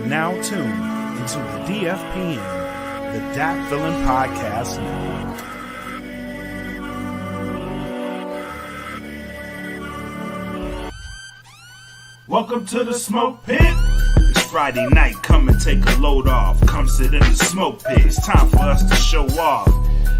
now tuned into the DFPN, the Dat Villain Podcast Network. Welcome to the Smoke Pit. It's Friday night, come and take a load off. Come sit in the Smoke Pit, it's time for us to show off.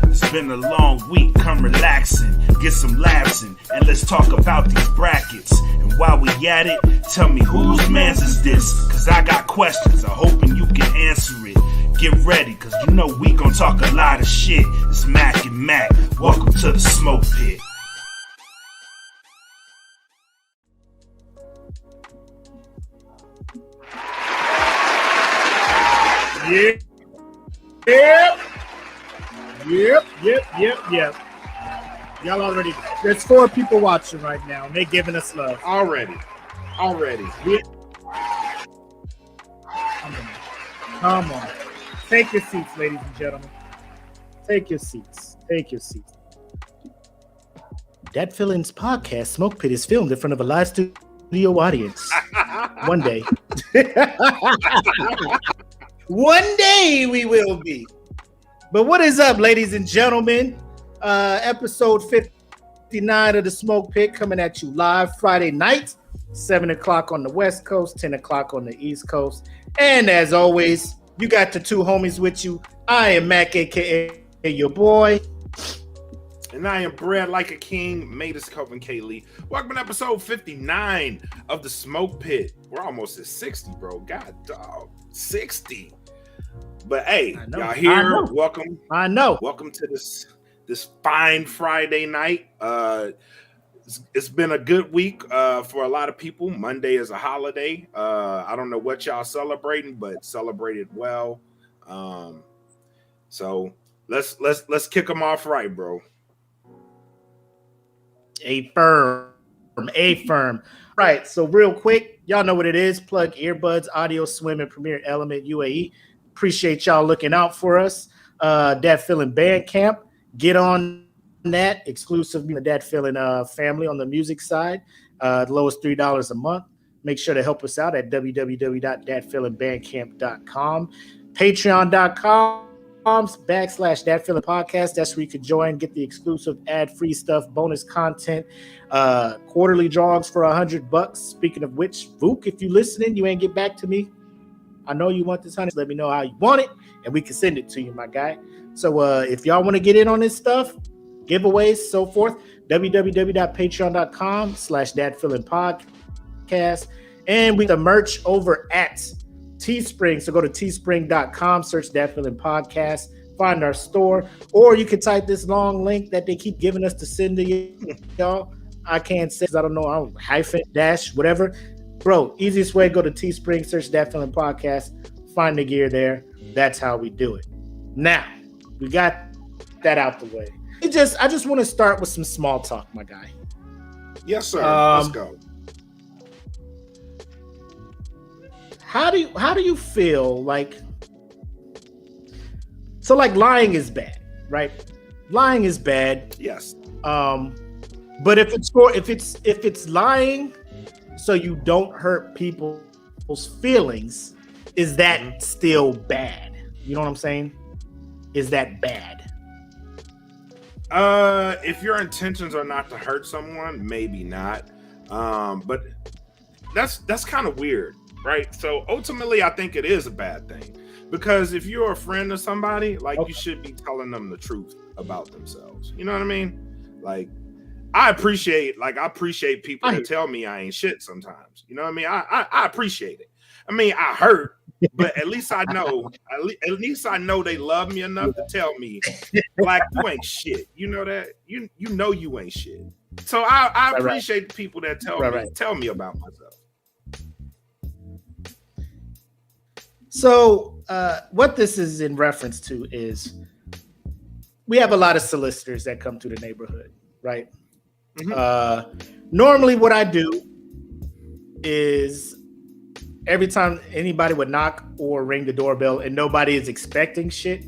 It's been a long week, come relaxing, get some laughs in, and let's talk about these brackets. And while we at it, tell me whose mans is this? Cause I got questions, I'm hoping you can answer it. Get ready, cause you know we gon' talk a lot of shit. It's Mac and Mac, welcome to the Smoke Pit. Yep. Y'all already, there's 4 people watching right now, and they giving us love. Already. Come on. Take your seats, ladies and gentlemen. Take your seats. Dat Villain's podcast, Smoke Pit, is filmed in front of a live studio audience. One day. One day we will be. But what is up, ladies and gentlemen? Episode 59 of the Smoke Pit coming at you live Friday night, 7 o'clock on the West Coast, 10 o'clock on the East Coast. And as always, you got the 2 homies with you. I am Mac, a.k.a. your boy. And I am bred like a king, Matus Coven Kaylee. Welcome to episode 59 of the Smoke Pit. We're almost at 60, bro. God dog, 60. But hey, y'all here. Welcome. I know. Welcome to this fine Friday night. It's been a good week for a lot of people. Monday is a holiday. I don't know what y'all celebrating, but celebrate it well. So let's kick them off right, bro. A firm. Right. So real quick, y'all know what it is. Plug earbuds, audio, swim, and Premier Element UAE. Appreciate y'all looking out for us. Dat Villain Bandcamp. Get on that. Exclusive the Dat Villain family on the music side. The lowest $3 a month. Make sure to help us out at www.datvillainbandcamp.com. Patreon.com/Dat Villain Podcast. That's where you can join, get the exclusive ad-free stuff, bonus content, quarterly drawings for $100. Speaking of which, Vuk, if you listening, you ain't get back to me. I know you want this, honey. Let me know how you want it, and we can send it to you, my guy. So if y'all want to get in on this stuff, giveaways, so forth, www.patreon.com/Dat Villain Podcast. And we the merch over at Teespring. So go to teespring.com, search Dat Villain Podcast, find our store, or you can type this long link that they keep giving us to send to y'all. I can't say, I don't know, hyphen, dash, whatever. Bro, easiest way, go to Teespring, search Dat Villain Podcast, find the gear there. That's how we do it. Now, we got that out the way. I just want to start with some small talk, my guy. Yes, sir. Let's go. How do you feel like? So like lying is bad, right? Lying is bad. Yes. But if it's lying so you don't hurt people's feelings, is that still bad? You know what I'm saying? Is that bad? If your intentions are not to hurt someone, maybe not. But that's kind of weird, right? So ultimately, I think it is a bad thing, because if you're a friend of somebody, like, you should be telling them the truth about themselves. You know what I mean? Like, I appreciate people that tell me I ain't shit sometimes. You know what I mean? I appreciate it. I mean, I hurt, but at least I know. At least I know they love me enough to tell me, like, you ain't shit. You know that? You know you ain't shit. So I appreciate the people that tell me about myself. So what this is in reference to is we have a lot of solicitors that come to the neighborhood, right? Mm-hmm. Normally what I do is every time anybody would knock or ring the doorbell and nobody is expecting shit,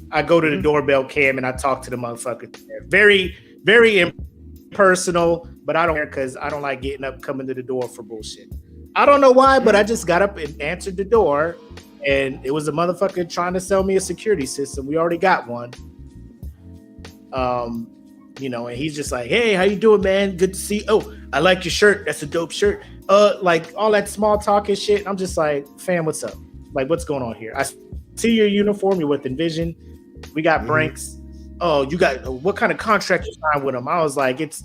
I go to the doorbell cam and I talk to the motherfucker. Very, very impersonal, but I don't care because I don't like getting up, coming to the door for bullshit. I don't know why, but I just got up and answered the door, and it was a motherfucker trying to sell me a security system. We already got one. You know, and he's just like, "Hey, how you doing, man? Good to see. Oh, I like your shirt. That's a dope shirt." Like all that small talking shit. I'm just like, "Fam, what's up? Like, what's going on here? I see your uniform. You're with Envision. We got Brinks. Oh, you got what kind of contract you signed with them?" I was like, "It's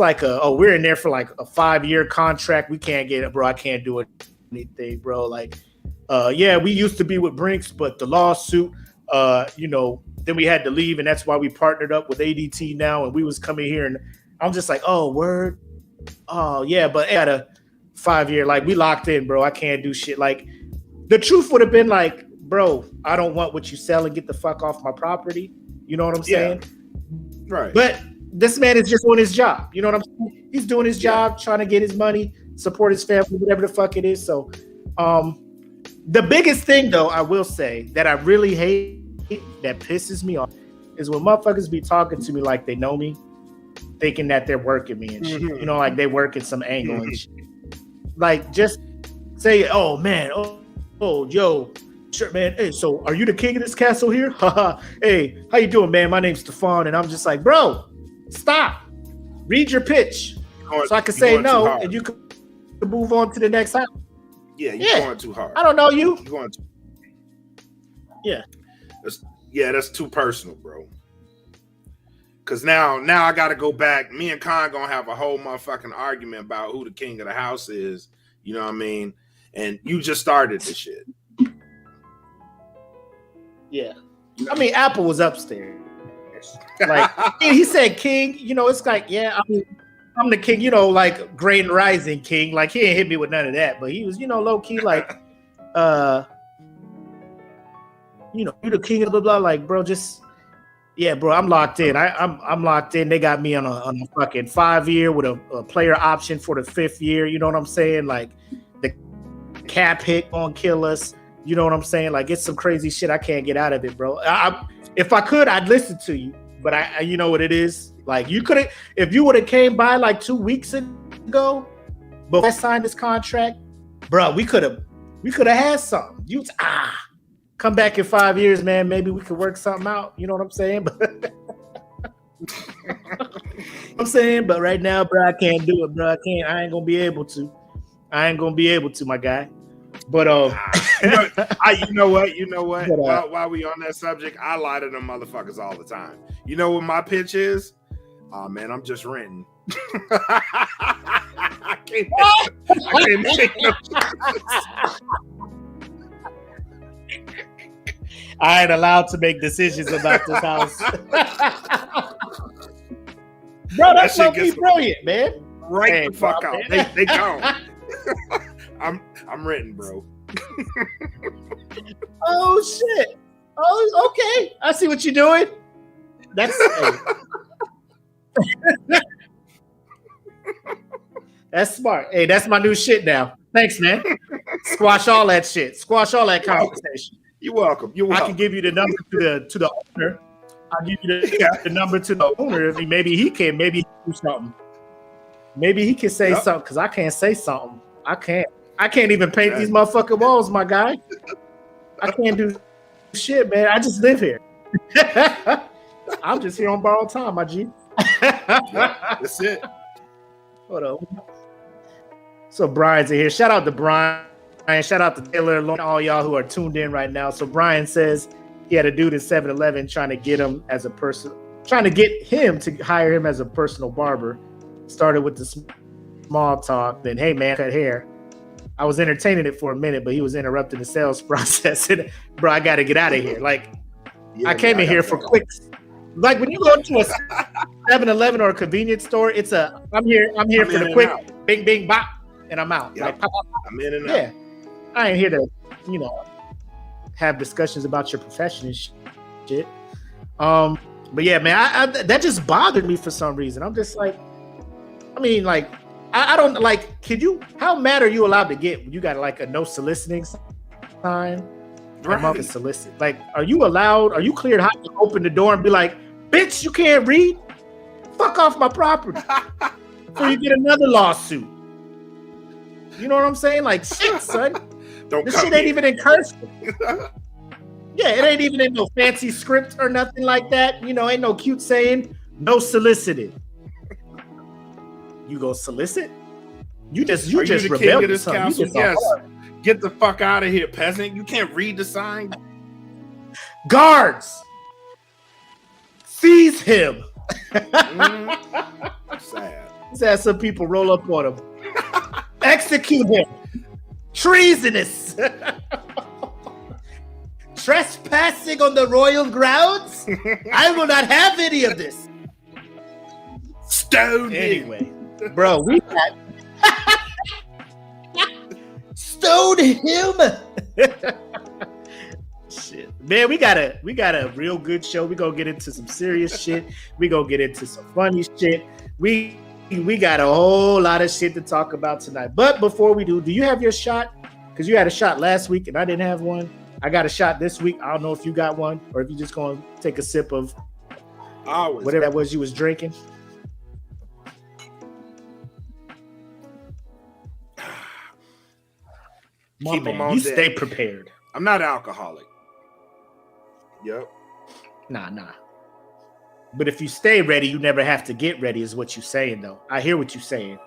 like we're in there for like a 5-year contract. We can't get it, bro. I can't do anything, bro. Like, yeah, we used to be with Brinks, but the lawsuit, you know." Then we had to leave, and that's why we partnered up with ADT now. And we was coming here, and I'm just like, "Oh, word, oh yeah." But at a 5-year, like we locked in, bro. I can't do shit. Like the truth would have been like, "Bro, I don't want what you sell, and get the fuck off my property." You know what I'm saying? Right. But this man is just doing his job. You know what I'm saying? He's doing his job, trying to get his money, support his family, whatever the fuck it is. So, the biggest thing though, I will say that I really hate, that pisses me off, is when motherfuckers be talking to me like they know me, thinking that they're working me and shit. You know, like they work at some angle and shit. Like just say, "Oh man, yo, sure man. Hey, so are you the king of this castle here? Haha. Hey, how you doing, man? My name's Stefan." And I'm just like, "Bro, stop. Read your pitch so I can say no, and you can move on to the next house." Yeah, you're going too hard. I don't know you. You're going too. Yeah. That's too personal, bro. Cause now I gotta go back. Me and Khan gonna have a whole motherfucking argument about who the king of the house is. You know what I mean? And you just started the shit. Yeah. I mean, Apple was upstairs. Like he said king, you know, it's like, yeah, I mean, I'm the king, you know, like Great and Rising king. Like he ain't hit me with none of that, but he was, you know, low key like you know, you the king of blah blah. Like, bro, just yeah, bro, I'm locked in. I'm locked in. They got me on a fucking 5-year with a player option for the 5th year. You know what I'm saying? Like the cap hit on kill us. You know what I'm saying? Like it's some crazy shit. I can't get out of it, bro. If I could, I'd listen to you. But I you know what it is? Like you could have, if you would have came by like 2 weeks ago, before I signed this contract, bro, we could have had something. Come back in 5 years, man. Maybe we could work something out. You know what I'm saying? But but right now, bro, I can't do it, bro. I ain't gonna be able to. My guy. But you know what? But, while we on that subject, I lie to them motherfuckers all the time. You know what my pitch is? Oh man, I'm just renting. I can't make no choices. I ain't allowed to make decisions about this house. Bro, that's so brilliant, man. Right the fuck out. They gone. I'm renting, bro. Oh shit. Oh, okay. I see what you're doing. That's that's smart. Hey, that's my new shit now. Thanks, man. Squash all that shit. Squash all that conversation. You're welcome. I can give you the number to the owner. I'll give you the number to the owner. Maybe he do something. Maybe he can say something, because I can't say something. I can't even paint these motherfucking walls, my guy. I can't do shit, man. I just live here. I'm just here on borrowed time, my G. That's it. Hold on. So Brian's in here. Shout out to Brian. Shout out to Taylor, all y'all who are tuned in right now. So Brian says he had a dude at 7-Eleven trying to get him to hire him as a personal barber. Started with the small talk, then, "Hey man, cut hair." I was entertaining it for a minute, but he was interrupting the sales process. And, bro, I got to get out of here. Like, I came in here for quick. Like when you go to a 7-Eleven or a convenience store, it's I'm here for the quick bing bing bop, and I'm out. Yep. Like, pop, pop, pop. I'm in and out. Yeah, I ain't here to, have discussions about your profession and shit. But yeah, man, I that just bothered me for some reason. I'm just like, I don't like. How mad are you allowed to get when you got like a no soliciting sign? Right. Solicit. Like, are you cleared hot to open the door and be like, "Bitch, you can't read? Fuck off my property." So you get another lawsuit. You know what I'm saying? Like, shit, son. Don't This come shit ain't here. even in cursive. Yeah, it ain't even in no fancy script or nothing like that. You know, ain't no cute saying. No solicited. You go solicit? You just Are you the king rebelled of this son. You castle? just a Yes. hard. Get the fuck out of here, peasant. You can't read the sign. Guards, seize him. Sad. Let's have some people roll up on him. Execute him. Treasonous. Trespassing on the royal grounds? I will not have any of this. Stone him. Anyway, bro, we got stone him. Shit, man, we got a real good show. We gonna get into some serious shit. We gonna get into some funny shit. We got a whole lot of shit to talk about tonight. But before we do you have your shot? Because you had a shot last week and I didn't have one. I got a shot this week. I don't know if you got one or if you just gonna take a sip of whatever that was you was drinking. Keep them on you deck. stay prepared. I'm not an alcoholic. Yep. Nah. But if you stay ready, you never have to get ready, is what you're saying, though. I hear what you're saying.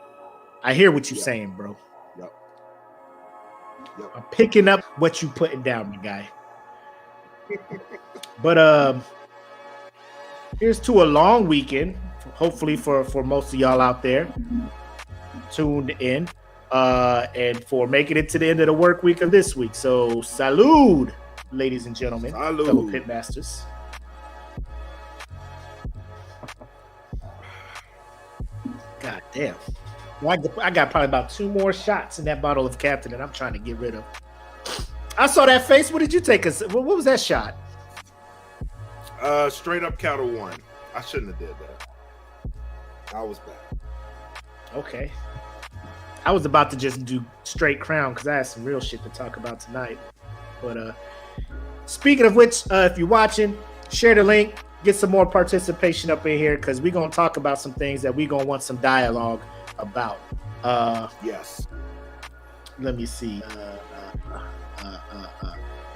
Saying, bro. Yep. I'm picking up what you putting down, my guy. But here's to a long weekend, hopefully for most of y'all out there tuned in. And for making it to the end of the work week of this week. So salud, ladies and gentlemen, fellow Pitmasters. God damn. Well, I got probably about 2 more shots in that bottle of Captain that I'm trying to get rid of. I saw that face. What did you take? What was that shot? Straight up Cattle 1. I shouldn't have did that. I was bad. Okay. I was about to just do straight Crown because I had some real shit to talk about tonight. But speaking of which, if you're watching, share the link, get some more participation up in here because we're going to talk about some things that we're going to want some dialogue about. Yes. Let me see.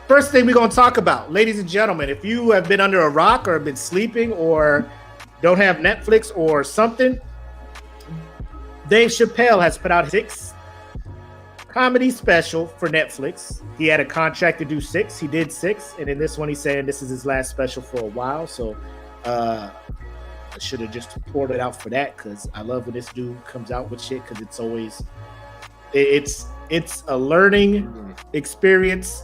First thing we're going to talk about, ladies and gentlemen, if you have been under a rock or been sleeping or don't have Netflix or something, Dave Chappelle has put out 6 comedy special for Netflix. He had a contract to do 6. He did 6. And in this one, he's saying this is his last special for a while. So I should have just poured it out for that because I love when this dude comes out with shit because it's always it's a learning experience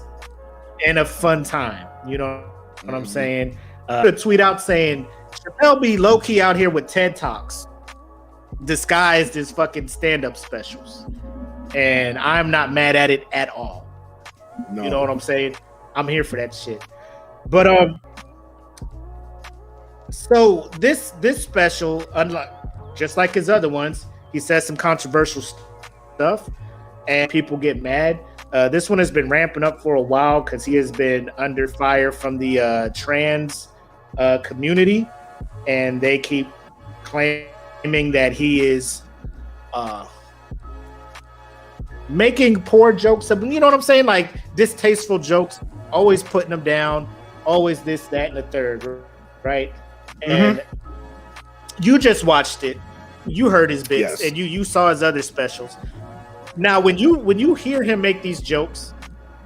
and a fun time. You know what I'm saying? A tweet out saying Chappelle be low-key out here with TED Talks disguised as fucking stand-up specials, and I'm not mad at it at all. No. You know what I'm saying? I'm here for that shit. But so this special, unlike just like his other ones, he says some controversial stuff and people get mad. This one has been ramping up for a while because he has been under fire from the trans community, and they keep claiming that he is making poor jokes. You know what I'm saying? Like distasteful jokes, always putting them down, always this, that, and the third, right? And you just watched it. You heard his bits, and you saw his other specials. Now, when you hear him make these jokes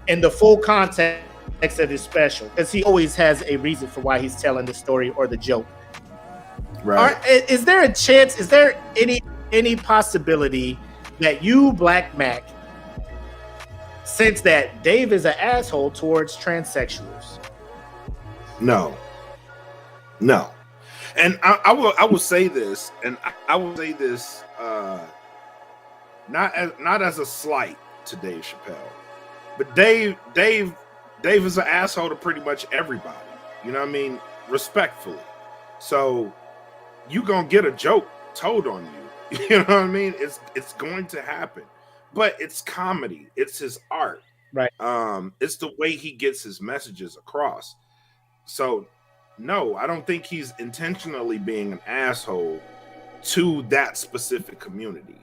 in the full context of his special, because he always has a reason for why he's telling the story or the joke. Right. Is there a chance? Is there any possibility that you, Black Mac, sense that Dave is an asshole towards transsexuals? No. And I will say this, and I will say this not as a slight to Dave Chappelle, but Dave is an asshole to pretty much everybody. You know what I mean? Respectfully. So you gonna get a joke told on you. You know what I mean? It's going to happen. But it's comedy. It's his art. Right. It's the way he gets his messages across. So no, I don't think he's intentionally being an asshole to that specific community.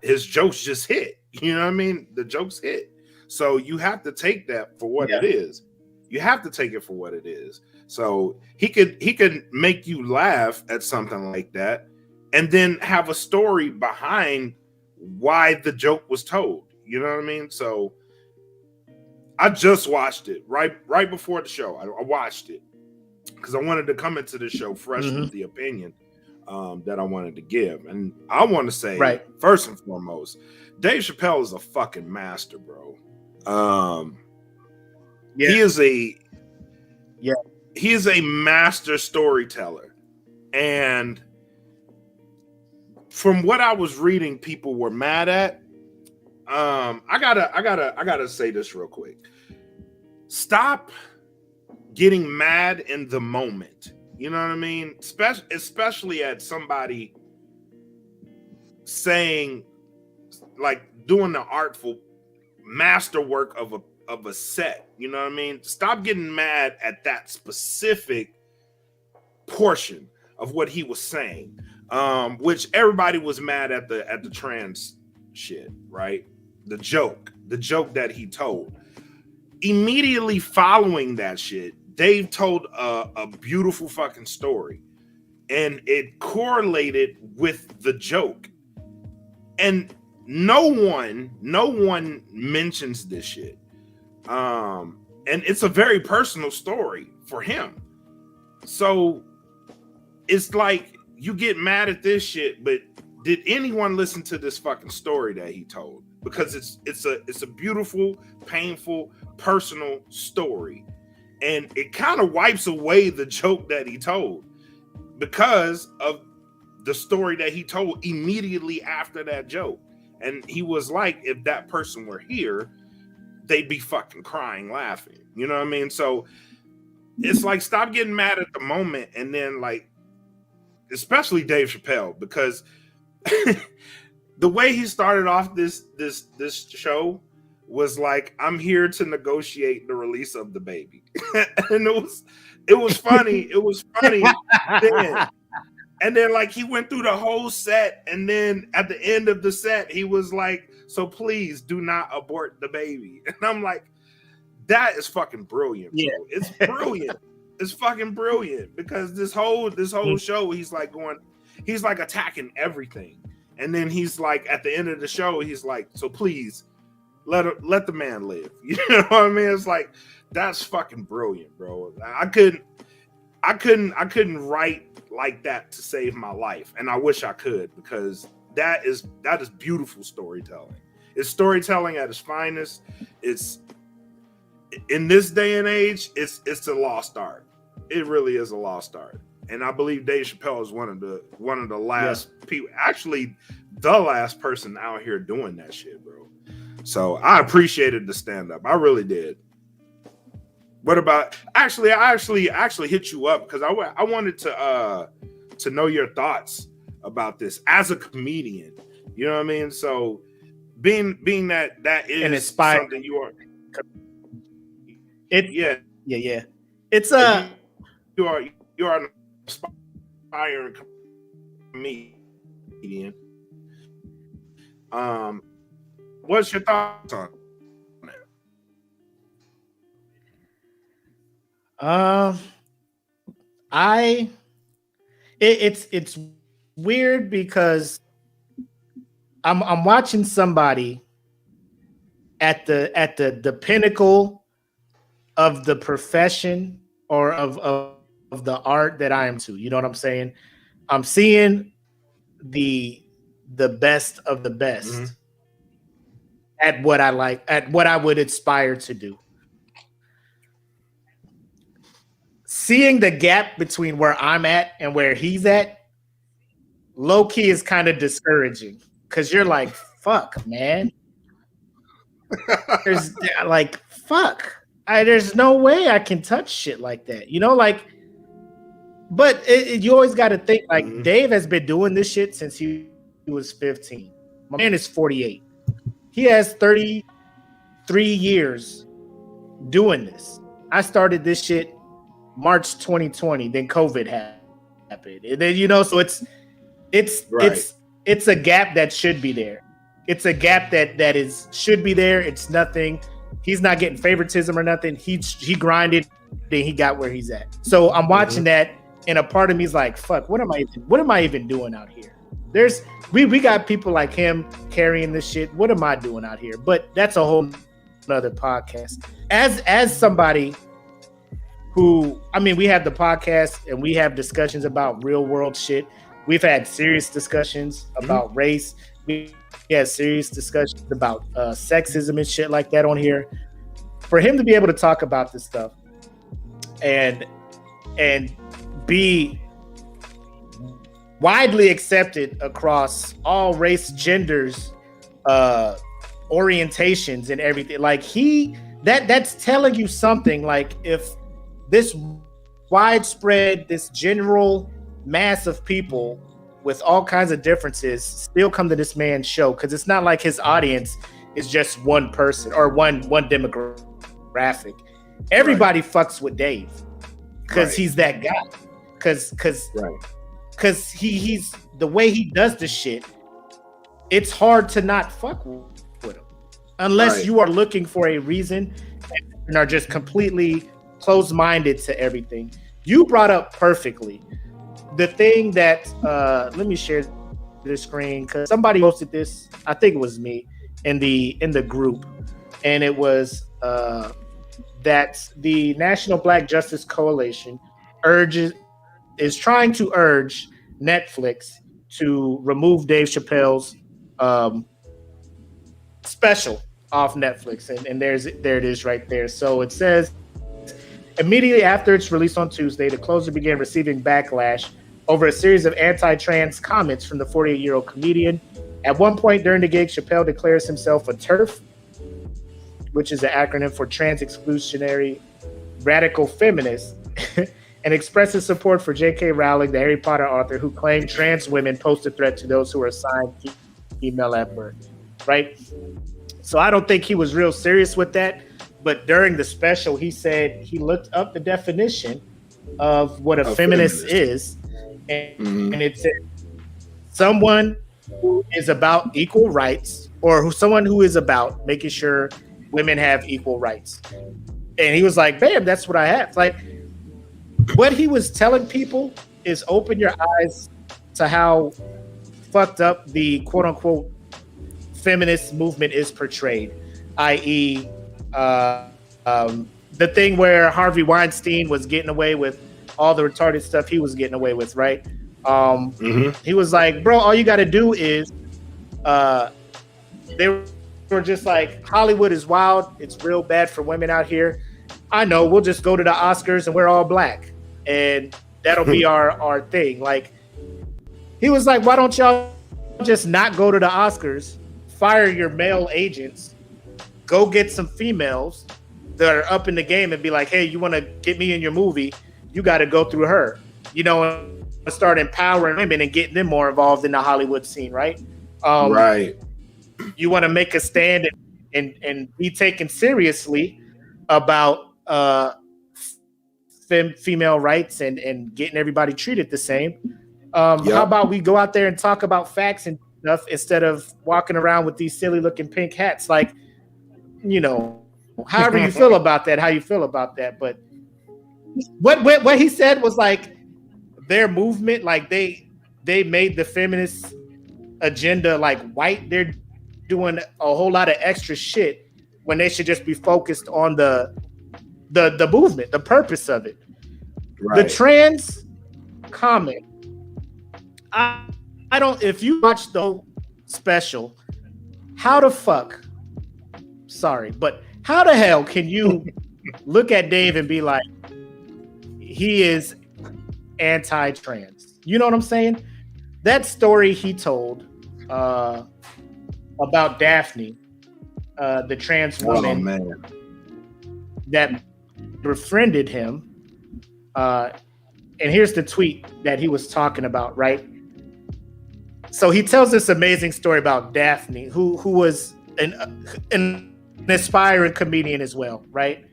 His jokes just hit. You know what I mean? The jokes hit. So you have to take that for what it is. You have to take it for what it is. So he could make you laugh at something like that and then have a story behind why the joke was told. You know what I mean? So I just watched it right before the show. I watched it because I wanted to come into the show fresh with the opinion that I wanted to give. And I want to say, first and foremost, Dave Chappelle is a fucking master, bro. He is a master storyteller. And from what I was reading, people were mad at. I gotta say this real quick. Stop getting mad in the moment. You know what I mean? Especially at somebody saying, like, doing the artful masterwork of a set. You know what I mean? Stop getting mad at that specific portion of what he was saying, which everybody was mad at the trans shit, right? The joke that he told. Immediately following that shit, Dave told a beautiful fucking story, and it correlated with the joke. And no one mentions this shit. And it's a very personal story for him. So it's like you get mad at this shit, but did anyone listen to this fucking story that he told? Because it's a beautiful, painful, personal story. And it kind of wipes away the joke that he told because of the story that he told immediately after that joke. And he was like, if that person were here, they'd be fucking crying, laughing. You know what I mean? So it's like, stop getting mad at the moment. And then, like, especially Dave Chappelle, because the way he started off this show was like, I'm here to negotiate the release of the baby. And it was funny. It was funny then. And then, like, he went through the whole set, and then at the end of the set, he was like, so please do not abort the baby. And I'm like, that is fucking brilliant, bro. Yeah. It's brilliant. It's fucking brilliant, because this whole show, he's like attacking everything. And then he's like, at the end of the show, he's like, so please let the man live. You know what I mean? It's like, that's fucking brilliant, bro. I couldn't write like that to save my life, and I wish I could, because that is beautiful storytelling. It's storytelling at its finest. It's, in this day and age, it's a lost art. It really is a lost art. And I believe Dave Chappelle is one of the last people, actually the last person out here doing that shit, bro. So I appreciated the stand-up. I really did. What about, I actually hit you up because I wanted to know your thoughts about this as a comedian. You know what I mean? So being that is something you are. Yeah. It's you are an aspiring comedian. What's your thoughts on that? It's weird because I'm watching somebody at the pinnacle of the profession or of the art that I am to. You know what I'm saying? I'm seeing the best of the best at what I like, at what I would aspire to do. Seeing the gap between where I'm at and where he's at, low key, is kind of discouraging, because you're like, fuck, man. There's like, fuck. There's no way I can touch shit like that. You know, like, but you always got to think, like, Dave has been doing this shit since he was 15. My man is 48. He has 33 years doing this. I started this shit March 2020, then COVID happened. And then, you know, so it's a gap that should be there. it's a gap that should be there. It's nothing. He's not getting favoritism or nothing. He grinded, then he got where he's at. So I'm watching that, and a part of me is like, fuck, what am I even doing out here? We got people like him carrying this shit. What am I doing out here? But that's a whole other podcast. As somebody who, I mean, we have the podcast and we have discussions about real world shit. We've had serious discussions about race. We had serious discussions about sexism and shit like that on here. For him to be able to talk about this stuff and be widely accepted across all race, genders, orientations, and everything, like that's telling you something. Like, if this widespread, this general mass of people with all kinds of differences still come to this man's show, because it's not like his audience is just one person or one demographic. Everybody fucks with Dave because he's that guy. Because he's the way he does the shit. It's hard to not fuck with him unless you are looking for a reason and are just completely closed-minded to everything. You brought up perfectly the thing that let me share the screen, because somebody posted this. I think it was me in the group, and it was that the National Black Justice Coalition is trying to urge Netflix to remove Dave Chappelle's special off Netflix, and there it is right there. So it says, immediately after its release on Tuesday, the closer began receiving backlash over a series of anti-trans comments from the 48-year-old comedian. At one point during the gig, Chappelle declares himself a TERF, which is an acronym for Trans Exclusionary Radical Feminist, and expresses support for J.K. Rowling, the Harry Potter author, who claimed trans women pose a threat to those who are assigned female at birth, right? So I don't think he was real serious with that, but during the special, he said he looked up the definition of what a feminist is, and it said someone who is about equal rights, or someone who is about making sure women have equal rights. And he was like, bam, that's what I have. Like, what he was telling people is open your eyes to how fucked up the quote unquote feminist movement is portrayed, i.e., the thing where Harvey Weinstein was getting away with all the retarded stuff he was getting away with, right? He was like, bro, all you got to do is, they were just like, Hollywood is wild. It's real bad for women out here. I know, we'll just go to the Oscars and we're all black, and that'll be our thing. Like, he was like, why don't y'all just not go to the Oscars, fire your male agents, go get some females that are up in the game and be like, hey, you want to get me in your movie? You got to go through her, and start empowering women and getting them more involved in the Hollywood scene, right? Right. You want to make a stand and be taken seriously about female rights and getting everybody treated the same. How about we go out there and talk about facts and stuff instead of walking around with these silly looking pink hats? Like, however you feel about that, how you feel about that. But what he said was like, their movement, like they made the feminist agenda like white. They're doing a whole lot of extra shit when they should just be focused on the movement, the purpose of it. Right. The trans comment. I don't. If you watch the whole special, how the fuck? Sorry, but how the hell can you look at Dave and be like, he is anti-trans? You know what I'm saying? That story he told about Daphne, the trans woman that befriended him. And here's the tweet that he was talking about, right? So he tells this amazing story about Daphne, who was an aspiring comedian as well, right?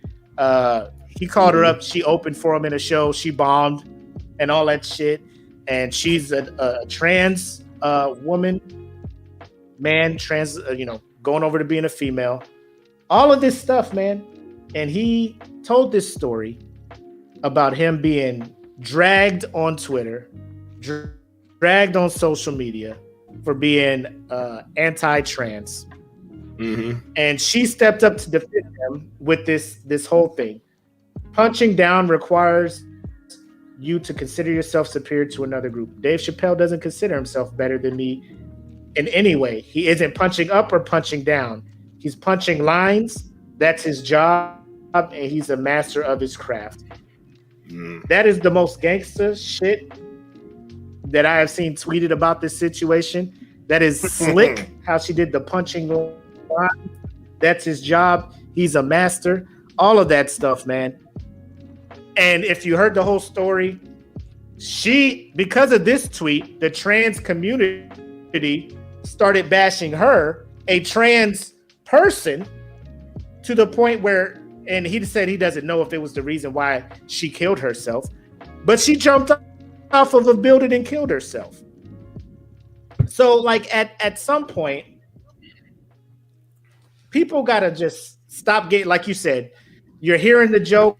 He called her up. She opened for him in a show. She bombed and all that shit. And she's a trans woman man going over to being a female, all of this stuff, man. And he told this story about him being dragged on Twitter, dragged on social media for being anti-trans. Mm-hmm. And she stepped up to defend him with this whole thing. Punching down requires you to consider yourself superior to another group. Dave Chappelle doesn't consider himself better than me in any way. He isn't punching up or punching down. He's punching lines. That's his job, and he's a master of his craft. That is the most gangster shit that I have seen tweeted about this situation. That is slick how she did the punching line. That's his job. He's a master. All of that stuff, man. And if you heard the whole story, because of this tweet, the trans community started bashing her, a trans person, to the point where, and he said he doesn't know if it was the reason why she killed herself, but she jumped off of a building and killed herself. So, like, at some point, people gotta just stop getting, like you said, you're hearing the joke,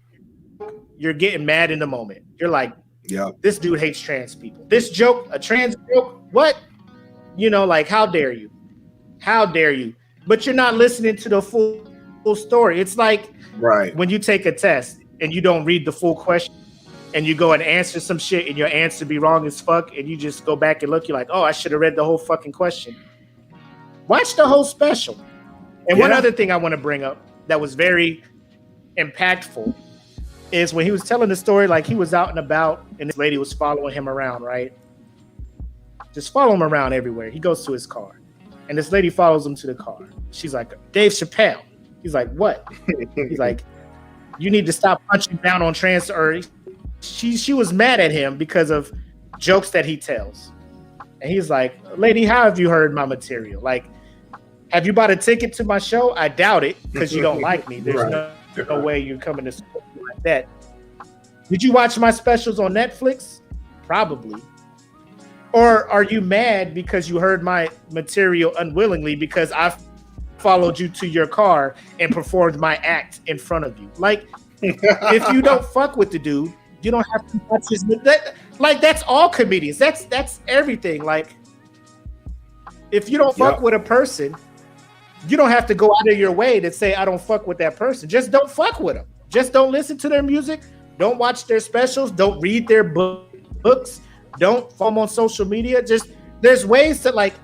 you're getting mad in the moment. You're like, yeah, this dude hates trans people. This joke, a trans joke, what? Like, how dare you? How dare you? But you're not listening to the full story. It's like when you take a test and you don't read the full question and you go and answer some shit and your answer be wrong as fuck and you just go back and look, you're like, oh, I should have read the whole fucking question. Watch the whole special. And one other thing I want to bring up that was very impactful is when he was telling the story, like he was out and about and this lady was following him around, right? Just follow him around everywhere. He goes to his car and this lady follows him to the car. She's like, Dave Chappelle. He's like, what? He's like, you need to stop punching down on trans, or she was mad at him because of jokes that he tells. And he's like, lady, how have you heard my material? Like, have you bought a ticket to my show? I doubt it, because you don't like me. There's no way you're coming to support me like that. Did you watch my specials on Netflix? Probably. Or are you mad because you heard my material unwillingly because I followed you to your car and performed my act in front of you? Like, if you don't fuck with the dude, you don't have to watch his. That's all comedians. That's everything. Like, if you don't fuck with a person, you don't have to go out of your way to say I don't fuck with that person. Just don't fuck with them. Just don't listen to their music. Don't watch their specials. Don't read their books. Don't follow them on social media. Just, there's ways to, like,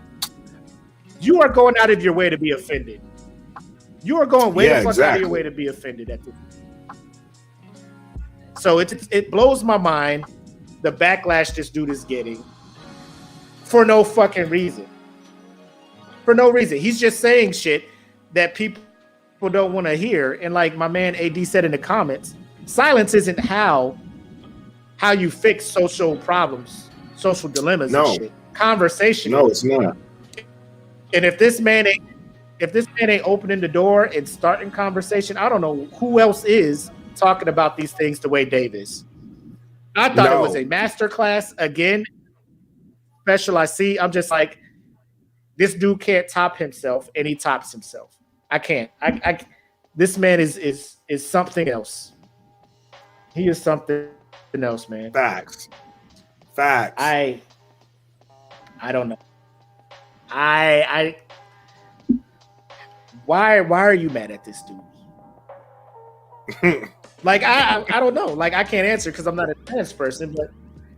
you are going out of your way to be offended. You are going way the fuck out of your way to be offended at this. So it blows my mind the backlash this dude is getting for no fucking reason. For no reason. He's just saying shit that people don't want to hear. And like my man AD said in the comments, silence isn't how you fix social problems, social dilemmas and shit. Conversation. No, it's not. And if this man ain't opening the door and starting conversation, I don't know who else is talking about these things the way Dave is. I thought it was a masterclass. Again, special I see. I'm just like, this dude can't top himself, and he tops himself. I can't. This man is something else. He is something else, man. Facts. I don't know. Why are you mad at this dude? Like, I don't know. Like, I can't answer because I'm not a trans person, but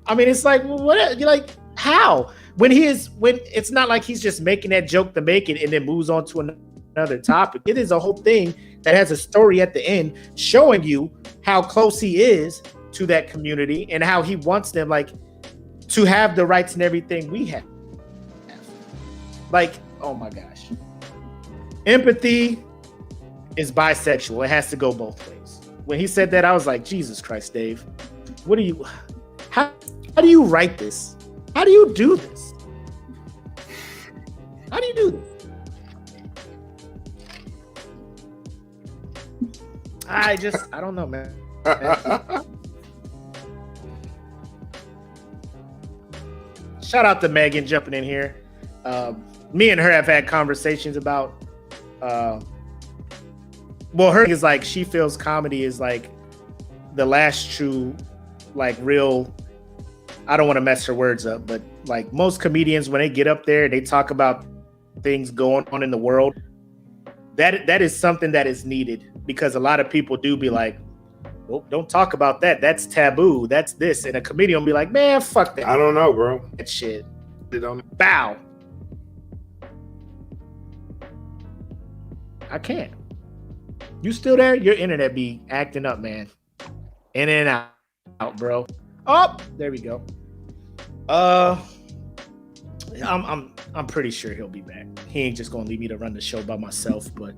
I mean, it's like, what? You're like, how? When it's not like he's just making that joke to make it and then moves on to another topic. It is a whole thing that has a story at the end showing you how close he is to that community and how he wants them, like, to have the rights and everything we have. Like, oh my gosh. Empathy is bisexual. It has to go both ways. When he said that, I was like, Jesus Christ, Dave. How do you write this? How do you do this? How do you do this? I don't know, man. Shout out to Megan jumping in here. Me and her have had conversations about. Her is like she feels comedy is like the last true, like real. I don't want to mess her words up, but like most comedians, when they get up there, they talk about things going on in the world. That is something that is needed because a lot of people do be like, well, don't talk about that. That's taboo. That's this. And a comedian will be like, man, fuck that. I don't know, bro. That shit. They don't. Bow. I can't. You still there? Your internet be acting up, man. In and out, bro. Oh, there we go. I'm pretty sure he'll be back. He ain't just gonna leave me to run the show by myself. But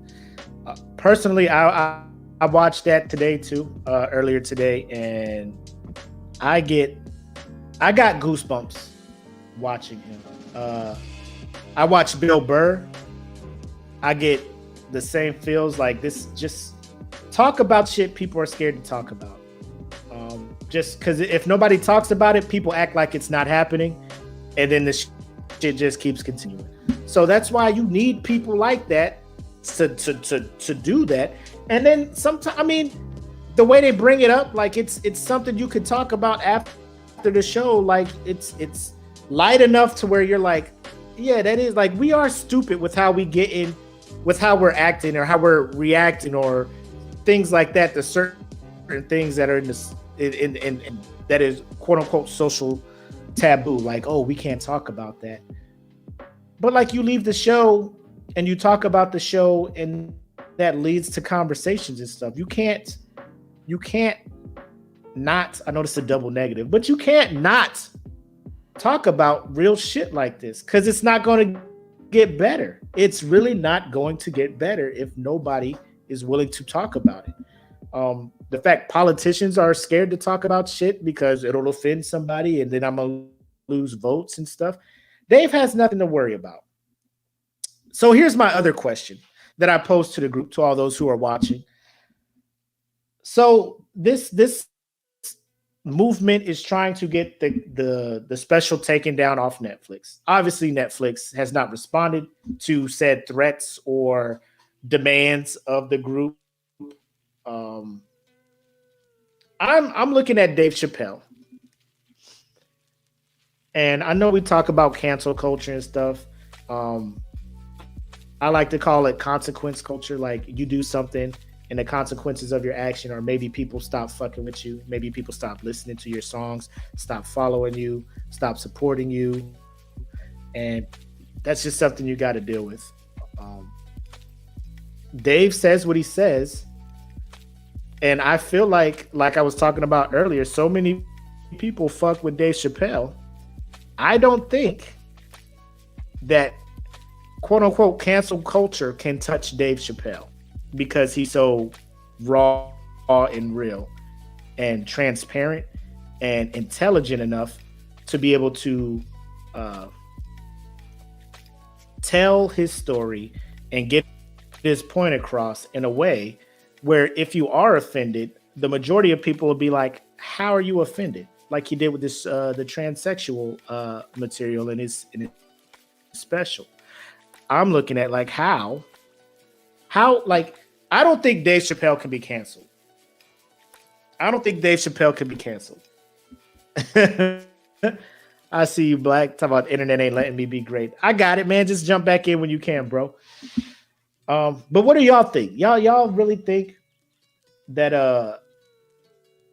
personally, I watched that today too, earlier today, and I got goosebumps watching him. I watched Bill Burr. I get the same feels like this. Just talk about shit people are scared to talk about. Just because if nobody talks about it, people act like it's not happening, and then this shit just keeps continuing. So that's why you need people like that to do that. And then sometimes, I mean, the way they bring it up, like it's something you could talk about after the show. Like it's light enough to where you're like, yeah, that is like we are stupid with how we get in, with how we're acting or how we're reacting or things like that. The certain things that are in this in that is quote unquote social taboo. Like, oh, we can't talk about that. But like you leave the show and you talk about the show and that leads to conversations and stuff. You can't not, I know this is a double negative, but you can't not talk about real shit like this because it's not going to get better. It's really not going to get better if nobody is willing to talk about it. The fact politicians are scared to talk about shit because it'll offend somebody and then I'm going to lose votes and stuff. Dave has nothing to worry about. So here's my other question that I posed to the group, to all those who are watching. So this movement is trying to get the special taken down off Netflix. Obviously, Netflix has not responded to said threats or demands of the group. I'm looking at Dave Chappelle. And I know we talk about cancel culture and stuff. I like to call it consequence culture. Like you do something and the consequences of your action, or maybe people stop fucking with you. Maybe people stop listening to your songs, stop following you, stop supporting you. And that's just something you got to deal with. Dave says what he says. And I feel like I was talking about earlier, so many people fuck with Dave Chappelle. I don't think that quote unquote cancel culture can touch Dave Chappelle because he's so raw and real and transparent and intelligent enough to be able to tell his story and get his point across in a way where if you are offended, the majority of people will be like, how are you offended? Like he did with this the transsexual material in his special. I'm looking at like how like I don't think Dave Chappelle can be canceled. I don't think Dave Chappelle can be canceled. I see you, Black. Talk about internet ain't letting me be great. I got it, man. Just jump back in when you can, bro. But what do y'all think? Y'all really think that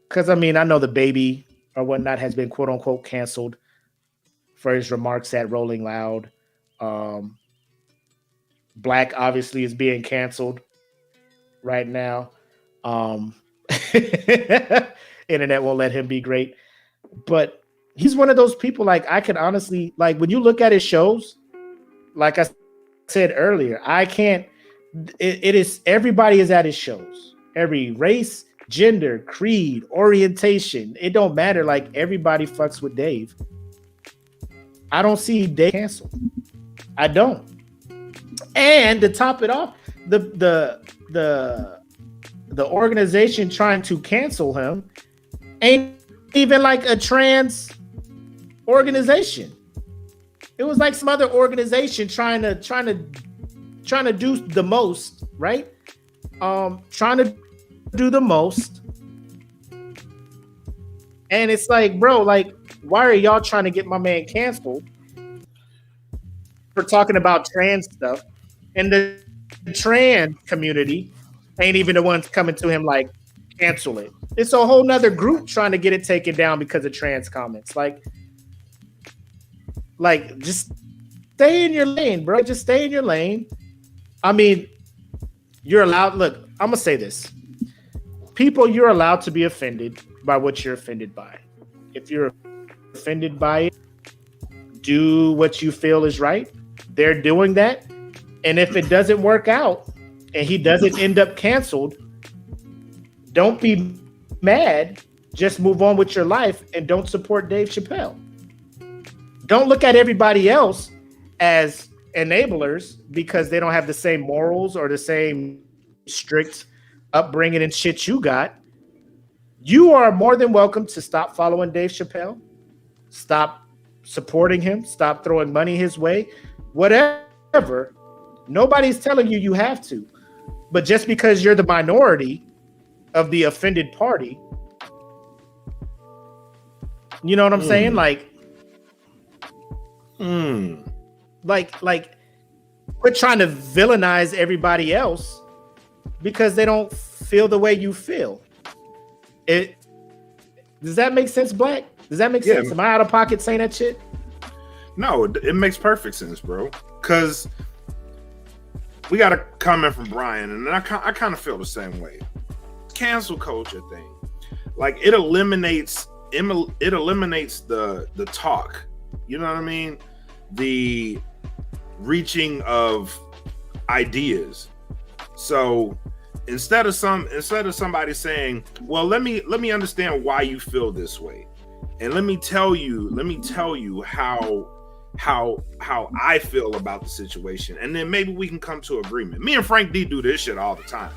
because I mean I know the baby or whatnot has been quote unquote canceled for his remarks at Rolling Loud. Black obviously is being canceled right now. Internet won't let him be great, but he's one of those people. Like I could honestly, like when you look at his shows, like I said earlier, I can't. It is everybody is at his shows. Every race, gender, creed, orientation. It don't matter. Like everybody fucks with Dave. I don't see Dave canceled. I don't. And to top it off, the organization trying to cancel him ain't even like a trans organization. It was like some other organization trying to do the most, right? Trying to do the most. And it's like, bro, like, why are y'all trying to get my man canceled for talking about trans stuff? And the trans community ain't even the ones coming to him like, cancel it. It's a whole nother group trying to get it taken down because of trans comments. Like just stay in your lane, bro. Just stay in your lane. I mean, you're allowed. Look, I'm gonna say this. People, you're allowed to be offended by what you're offended by. If you're offended by it, do what you feel is right. They're doing that. And if it doesn't work out and he doesn't end up canceled, don't be mad. Just move on with your life and don't support Dave Chappelle. Don't look at everybody else as enablers because they don't have the same morals or the same strict upbringing and shit you got. You are more than welcome to stop following Dave Chappelle, stop supporting him, stop throwing money his way, whatever. Nobody's telling you you have to. But just because you're the minority of the offended party, you know what I'm saying? Like, quit trying to villainize everybody else because they don't feel the way you feel. Does that make sense, Black? Does that make sense? Am I out of pocket saying that shit? No, it makes perfect sense, bro. Because we got a comment from Brian, and I kind of feel the same way. Cancel culture thing, like it eliminates the talk. You know what I mean? The reaching of ideas. So instead of somebody saying, well, let me understand why you feel this way, and let me tell you how I feel about the situation, and then maybe we can come to agreement. Me and Frank D do this shit all the time.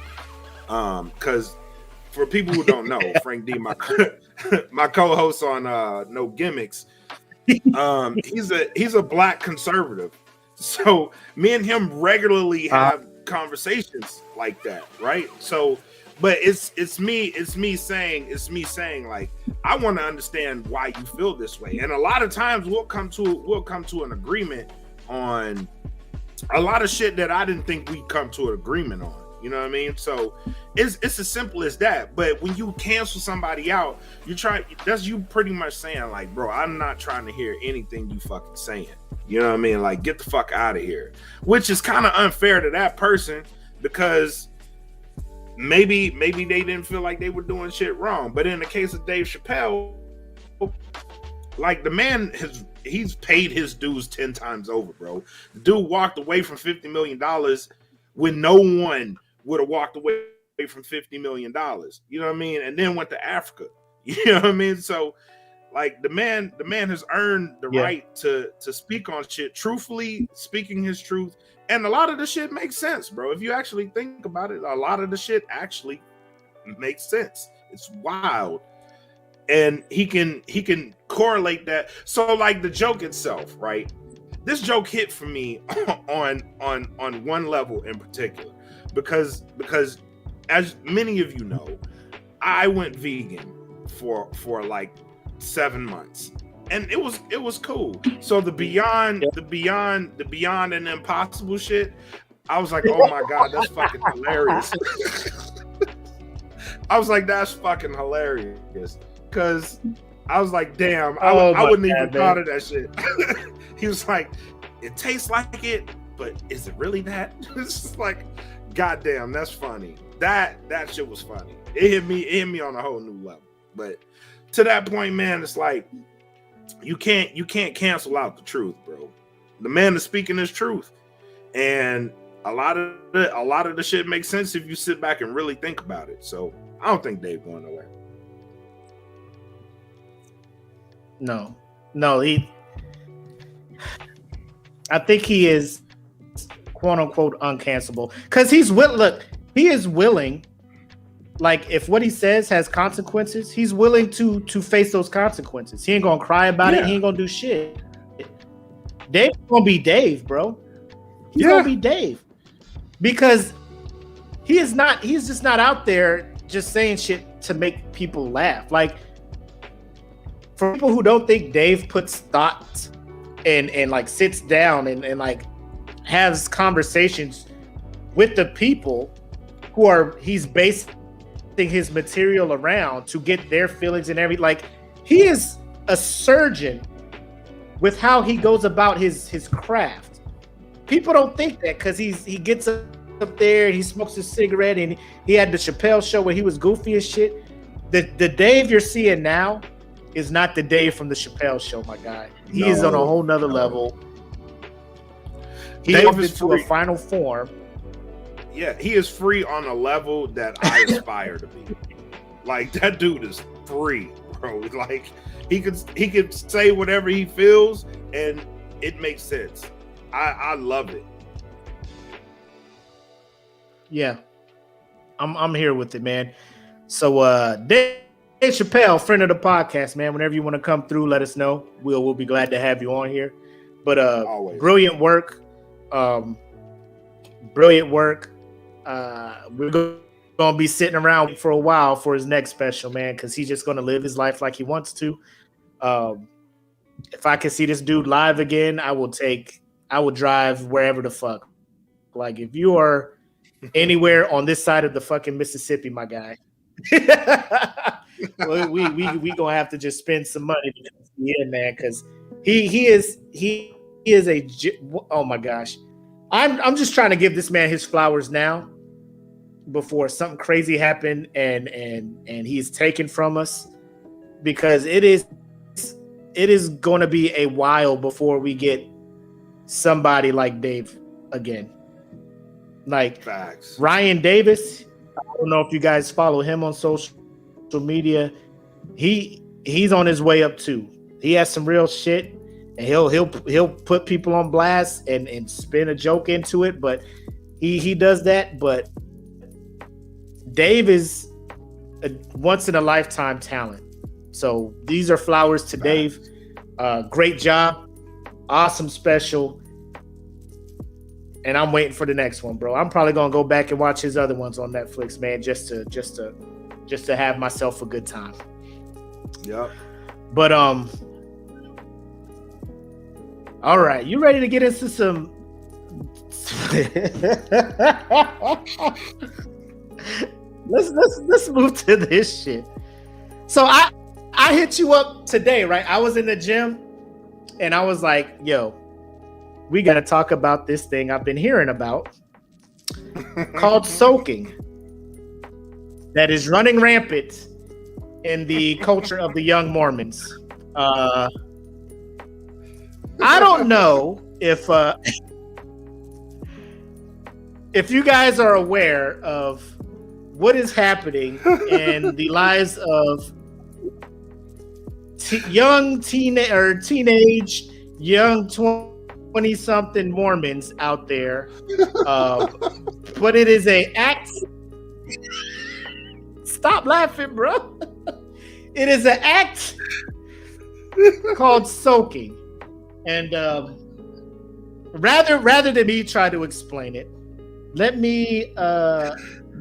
Because for people who don't know, Frank D, my co-host on No Gimmicks, he's a black conservative. So me and him regularly have conversations like that, right? So, but it's me saying like, I want to understand why you feel this way, and a lot of times we'll come to an agreement on a lot of shit that I didn't think we'd come to an agreement on. You know what I mean? So it's as simple as that. But when you cancel somebody out, that's you pretty much saying like, bro, I'm not trying to hear anything you fucking saying. You know what I mean? Like, get the fuck out of here. Which is kind of unfair to that person because maybe they didn't feel like they were doing shit wrong. But in the case of Dave Chappelle, like the man he's paid his dues 10 times over, bro. The dude walked away from $50 million when no one would have walked away from $50 million. You know what I mean? And then went to Africa. You know what I mean? So like the man has earned the right to speak on shit, truthfully speaking his truth. And a lot of the shit makes sense, bro. If you actually think about it, a lot of the shit actually makes sense. It's wild. And he can correlate that. So like the joke itself, right? This joke hit for me on one level in particular, because as many of you know, I went vegan for like 7 months, and it was cool. So the beyond and impossible shit, I was like, oh my god, that's fucking hilarious. I was like, that's fucking hilarious, because I was like, damn, I wouldn't even thought of that shit. He was like, it tastes like it, but is it really that? It's just like, goddamn, that's funny. That shit was funny. It hit me on a whole new level. But to that point, man, it's like you can't cancel out the truth, bro. The man is speaking his truth, and a lot of the shit makes sense if you sit back and really think about it. So I don't think Dave going nowhere. No, I think he is quote unquote uncancelable because he is willing. Like, if what he says has consequences, he's willing to face those consequences. He ain't gonna cry about it. He ain't gonna do shit. Dave's gonna be Dave, bro. He's gonna be Dave because he's just not out there just saying shit to make people laugh. Like, for people who don't think Dave puts thought and like sits down and like has conversations with the people who are he's basing his material around to get their feelings and everything. Like, he is a surgeon with how he goes about his craft. People don't think that because he gets up there and he smokes his cigarette, and he had the Chappelle show where he was goofy as shit. The Dave you're seeing now is not the Dave from the Chappelle show, my guy. He is on a whole nother level. He moved into a final form. Yeah, he is free on a level that I aspire to be. Like, that dude is free, bro. Like, he could say whatever he feels, and it makes sense. I love it. Yeah, I'm here with it, man. So, Dave Chappelle, friend of the podcast, man. Whenever you want to come through, let us know. We'll be glad to have you on here. But always. Brilliant work. Brilliant work. We're gonna be sitting around for a while for his next special, man, because he's just gonna live his life like he wants to. If I can see this dude live again, I will drive wherever the fuck. Like, if you are anywhere on this side of the fucking Mississippi, my guy, we gonna have to just spend some money to see him, man, because he is a, oh my gosh. I'm just trying to give this man his flowers now before something crazy happened and he's taken from us, because it is going to be a while before we get somebody like Dave again. Like, facts. Ryan Davis, I don't know if you guys follow him on social media. He's on his way up too. He has some real shit, and he'll put people on blast and spin a joke into it, but he does that. But Dave is a once in a lifetime talent. So these are flowers to Dave. Great job. Awesome special. And I'm waiting for the next one, bro. I'm probably gonna go back and watch his other ones on Netflix, man, just to have myself a good time. Yep. But all right, you ready to get into some? Let's move to this shit. So I hit you up today, right? I was in the gym, and I was like, "Yo, we got to talk about this thing I've been hearing about called soaking that is running rampant in the culture of the young Mormons." I don't know if you guys are aware of what is happening in the lives of teenage young 20-something Mormons out there, but it is a act. Stop laughing, bro. It is an act called soaking, and rather than me try to explain it, let me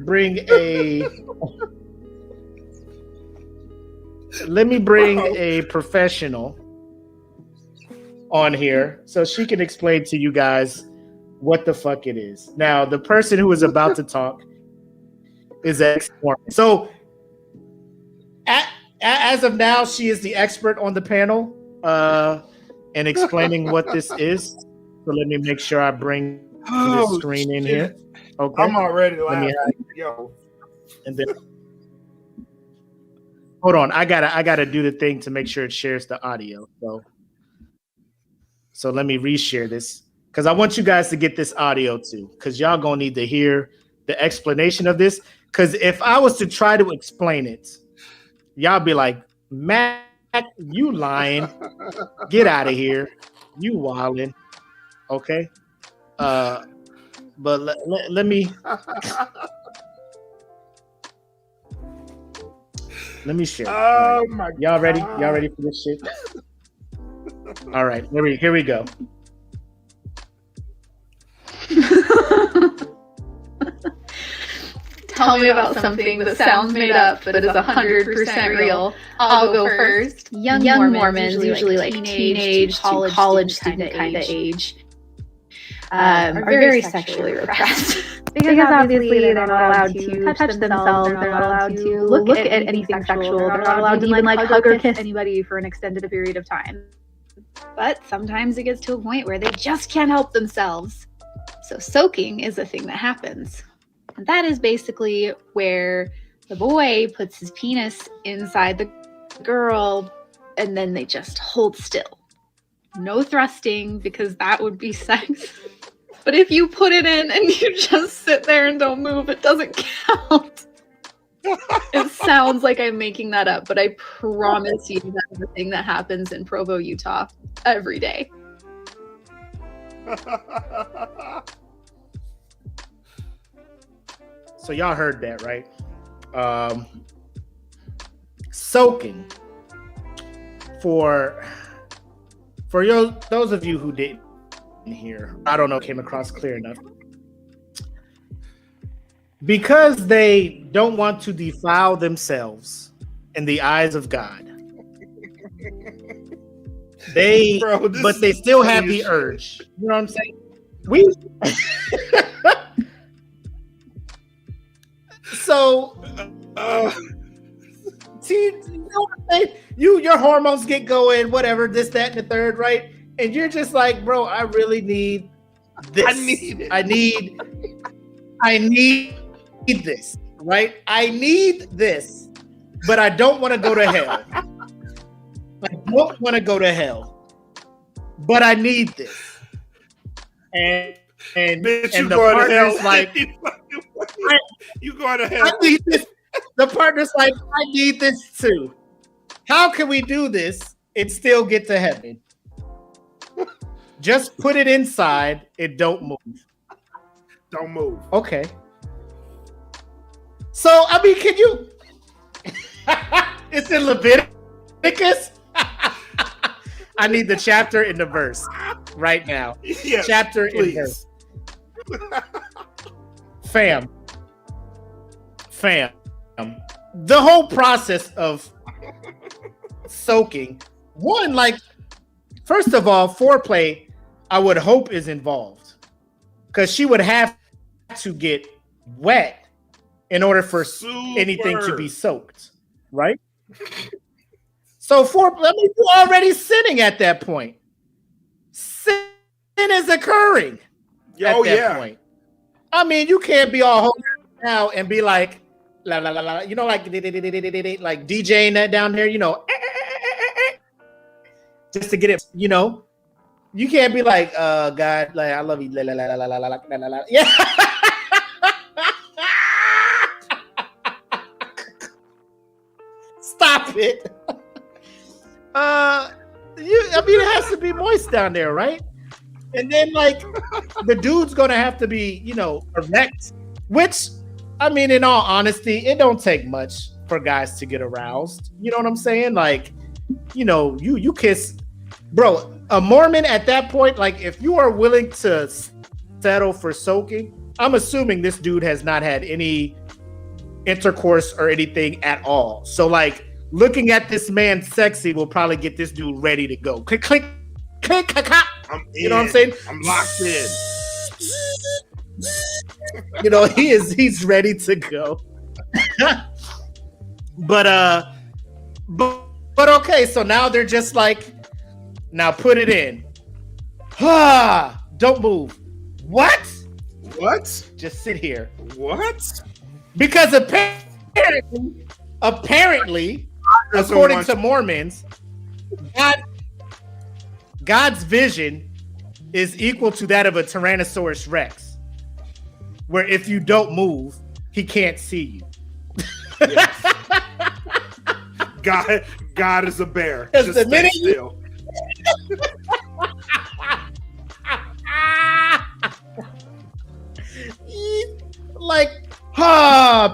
bring a professional on here so she can explain to you guys what the fuck it is. Now, the person who is about to talk is ex-Mormon. So, as of now, she is the expert on the panel and explaining what this is. So let me make sure I bring the screen in here. Okay, I'm already laughing. Yo, and then hold on, I gotta do the thing to make sure it shares the audio. So let me reshare this, because I want you guys to get this audio too, because y'all gonna need to hear the explanation of this. Because if I was to try to explain it, y'all be like, "Matt, you lying. Get out of here. You wildin'." Okay? But let me share. Oh my Y'all ready? God. Y'all ready for this shit? All right, here we go. Tell me about something that sounds made up but is 100% real. I'll go first. Young Mormons, usually like teenage to college student kind of age, are very sexually repressed. Because obviously they're not allowed to touch themselves, they're not allowed to look at anything sexual, they're not allowed to even like hug or kiss anybody for an extended period of time. But sometimes it gets to a point where they just can't help themselves. So soaking is a thing that happens. And that is basically where the boy puts his penis inside the girl and then they just hold still. No thrusting, because that would be sex. But if you put it in and you just sit there and don't move, it doesn't count. It sounds like I'm making that up, but I promise you that is a thing that happens in Provo, Utah every day. So y'all heard that, right? Soaking. For those of you who didn't hear, I don't know, came across clear enough. Because they don't want to defile themselves in the eyes of God. But they still have the urge. You know what I'm saying? So, see, you know what I'm saying? Your hormones get going, whatever, this, that, and the third, right? And you're just like, bro, I really need this. I need it. I need this, right? I need this, but I don't want to go to hell. I don't want to go to hell, but I need this. And Bitch, and you the going to partner's hell. like, You going to hell. I need this. The partner's like, I need this too. How can we do this and still get to heaven? Just put it inside and don't move. Don't move. Okay. So, I mean, can you... It's in Leviticus? I need the chapter and the verse right now. Yeah, chapter please. and verse. Fam. The whole process of soaking, one, like, first of all, foreplay, I would hope is involved. Because she would have to get wet in order for anything to be soaked, right? So foreplay, I mean, you're already sinning at that point. Sin is occurring at that point. I mean, you can't be all holy now and be like, la la la la, you know, like DJing that down there, you know, just to get it, you know. You can't be like, God, like, I love you, la la la la la la la la la. Yeah. Stop it. I mean, it has to be moist down there, right? And then, like, the dude's gonna have to be, you know, erect. Which, I mean, in all honesty, it don't take much for guys to get aroused. You know what I'm saying? Like, you know, you kiss, bro. A Mormon at that point, like, if you are willing to settle for soaking, I'm assuming this dude has not had any intercourse or anything at all. So, like, looking at this man sexy will probably get this dude ready to go. Click, click, click, click, click. You know what I'm saying? I'm locked in. You know, he's ready to go. But okay, so now they're just like, now put it in. Don't move. What? Just sit here. What? Because apparently, according to Mormons, God's vision is equal to that of a Tyrannosaurus Rex, where if you don't move, he can't see you. Yes. God is a bear. Just Just the stay minute still. Like,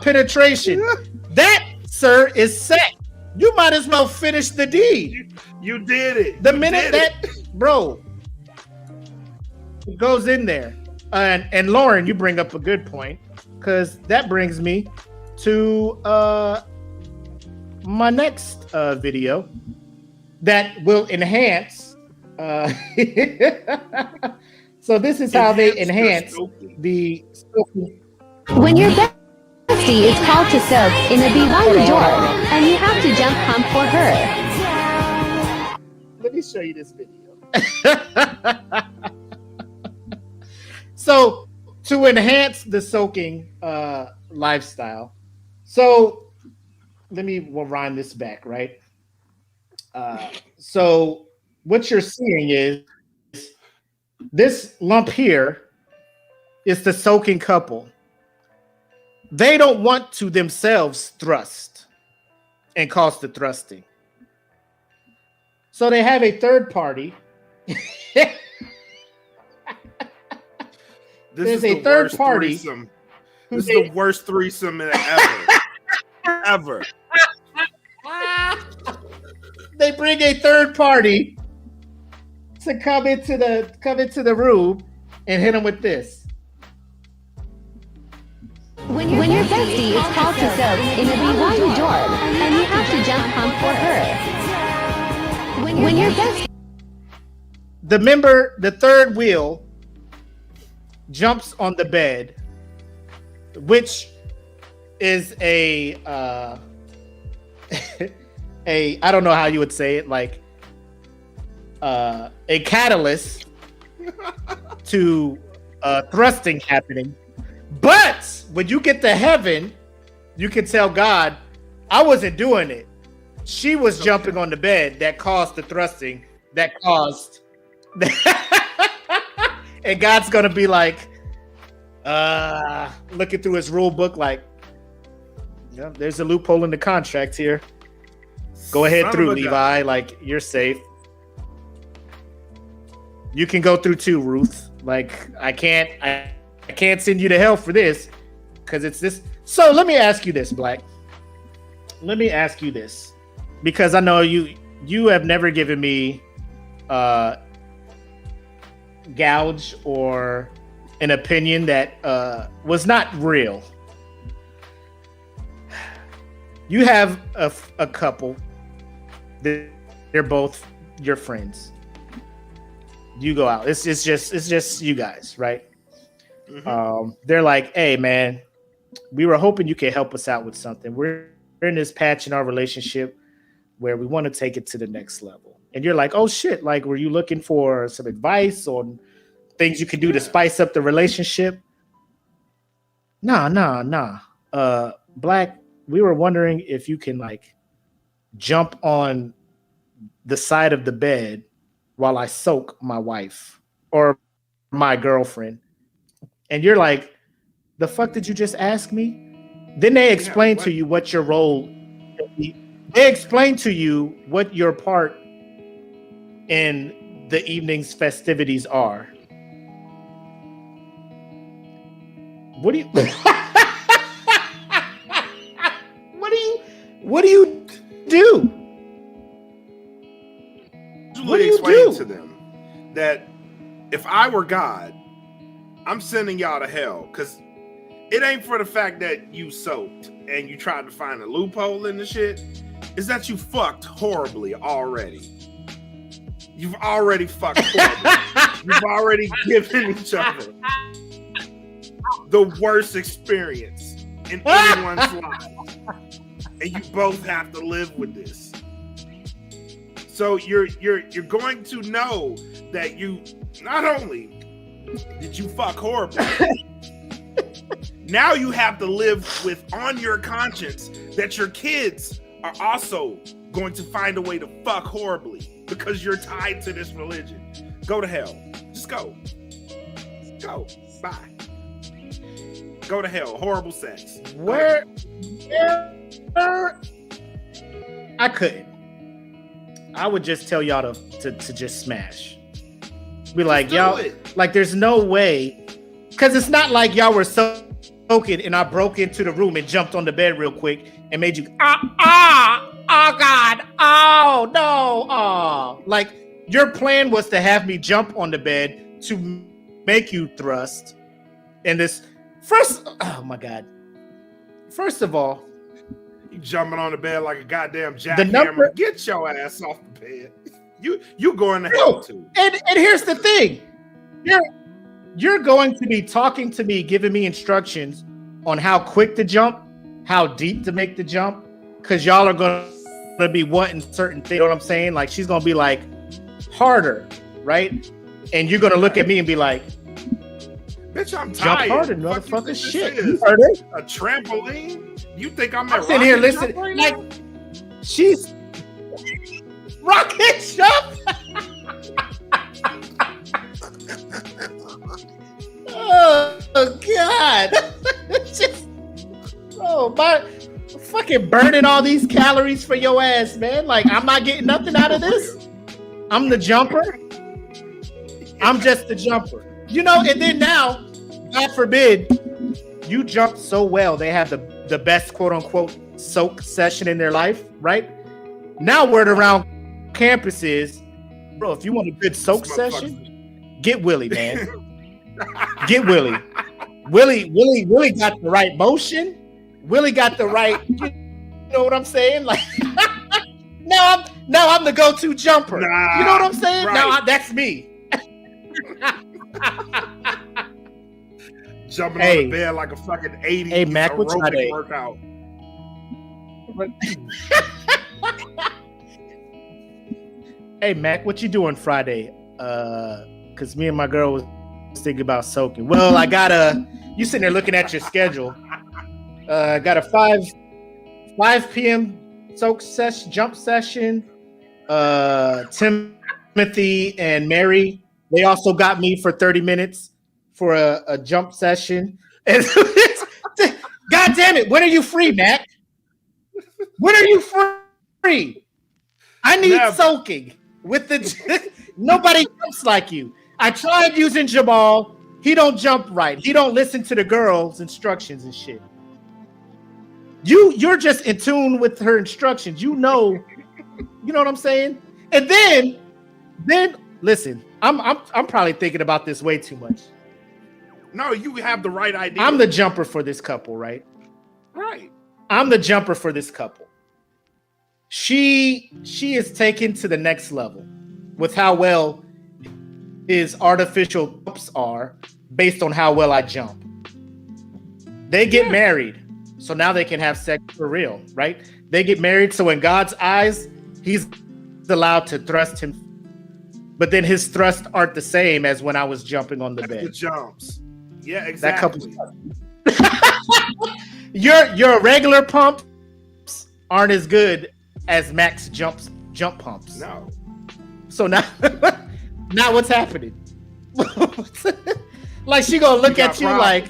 penetration. That, sir, is set. You might as well finish the deed. You did it. The minute that, bro, it goes in there. And Lauren, you bring up a good point, because that brings me to my next video that will enhance. So this is how they enhance the. When your bestie is called to soak in a BYU dorm and you have to jump pump for her. Let me show you this video. So to enhance the soaking lifestyle, so we'll rhyme this back, right? So what you're seeing is this lump here is the soaking couple. They don't want to themselves thrust and cause the thrusting. So they have a third party. There's a third party. Threesome. This is the worst threesome ever. Ever. They bring a third party to come into the room and hit them with this. When your bestie is called to soak in a BYU dorm and you have to jump pump for her. When your bestie... The third wheel jumps on the bed, which is a I don't know how you would say it, like a catalyst to thrusting happening. But when you get to heaven, you can tell God, I wasn't doing it. She was jumping on the bed that caused the thrusting, that caused. And God's gonna be like, looking through his rule book, like, yeah, there's a loophole in the contract here. Go ahead through, Levi. Like, you're safe. You can go through too, Ruth. Like, I can't send you to hell for this, because it's this. So let me ask you this, Black. Let me ask you this, because I know you have never given me gouge or an opinion that was not real. You have a couple. They're both your friends. You go out. It's just you guys, right? Mm-hmm. They're like, hey man, we were hoping you could help us out with something. We're in this patch in our relationship where we want to take it to the next level. And you're like, oh shit, like, were you looking for some advice on things you can do to spice up the relationship? Nah. Black, we were wondering if you can like jump on the side of the bed while I soak my wife or my girlfriend. And you're like, the fuck did you just ask me? Then they explain to you what your role. They explain to you what your part in the evening's festivities are. What do you? What do you do? What do you explain to them that if I were God, I'm sending y'all to hell, because it ain't for the fact that you soaked and you tried to find a loophole in the shit. Is that you fucked horribly already. You've already fucked horribly. You've already given each other the worst experience in anyone's life. And you both have to live with this. So you're going to know that you not only did you fuck horribly, now you have to live with on your conscience that your kids are also going to find a way to fuck horribly because you're tied to this religion. Go to hell. Just go. Go. Bye. Go to hell. Horrible sex. Where I couldn't. I would just tell y'all to just smash. Be like, y'all, like, there's no way, because it's not like y'all were soaking and I broke into the room and jumped on the bed real quick and made you oh God, oh no, oh. Like, your plan was to have me jump on the bed to make you thrust, And this first, oh my God. First of all, You jumping on the bed like a goddamn the jackhammer. number, Get your ass off the bed. You going to hell too. and here's the thing. You're going to be talking to me, giving me instructions on how quick to jump, how deep to make the jump, because y'all are going to be wanting certain things. You know what I'm saying? Like, she's going to be like, harder, right? And you're going to look at me and be like, Bitch, I'm jump tired. harder, Fuck you motherfucker. think Shit. this You is? heard it? A trampoline? You think I'm I'm at sitting here rocket listening. jump right Like, now? she's rocket jump. Oh God! Just, oh my! Fucking burning all these calories for your ass, man. Like, I'm not getting nothing out of this. I'm the jumper. I'm just the jumper. You know, and then now, God forbid, you jump so well. They have the best quote unquote soak session in their life, right? Now word around campus is, bro, if you want a good soak session, get Willie, man. Get Willie. Willie got the right motion. Willie got the right, you know what I'm saying? Like, now I'm the go-to jumper. Nah, you know what I'm saying? right. Now that's me. Jumping Hey. on the bed like a fucking 80s Hey, Mac, what's your aerobic day? workout. Hey Mac, what you doing Friday? Cause me and my girl was thinking about soaking. Well, I got you sitting there looking at your schedule. Got a 5 p.m. soak session, jump session. Timothy and Mary, they also got me for 30 minutes for a jump session. And God damn it, when are you free, Mac? When are you free? I need Never. soaking with the nobody jumps like you. I tried using Jamal. He don't jump right. He don't listen to the girls' instructions and shit. You're just in tune with her instructions. You know what I'm saying? And then listen, I'm probably thinking about this way too much. No, you have the right idea. I'm the jumper for this couple, right? right. I'm the jumper for this couple. She is taken to the next level with how well his artificial jumps are based on how well I jump. They get married, so now they can have sex for real, right? They get married, so in God's eyes, he's allowed to thrust him, but then his thrusts aren't the same as when I was jumping on the The bed. jumps. Yeah, That exactly. couple. Your regular pumps aren't as good as Max jump pumps. No. So now what's happening? Like, she gonna look You got at you problems.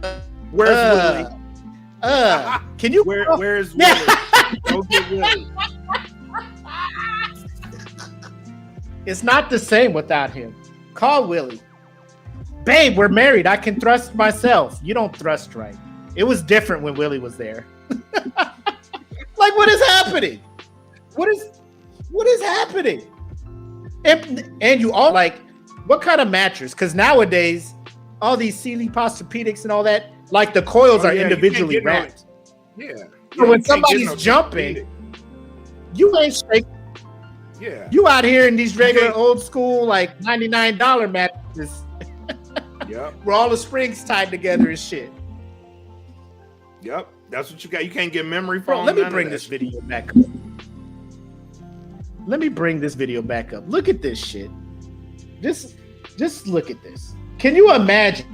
like, Where's Willie? can you? Where's Willie? Go get Willie. It's not the same without him. Call Willie. Babe, we're married. I can thrust myself. You don't thrust right. It was different when Willie was there. Like, what is happening? What is happening? And you all like, what kind of mattress? Because nowadays, all these Sealy Posturepedics and all that, like, the coils Oh, are yeah, you can't individually get no- wrapped. Yeah. So when you can't get somebody's no jumping, orthopedic. you ain't straight. Yeah. You out here in these regular can't- old school, like, $99 mattresses Yep. where all the springs tied together and shit. Yep. That's what you got. You can't get memory Bro, foam. let me none of bring that this shit. video back up. Let me bring this video back up. Look at this shit. Just look at this. Can you imagine?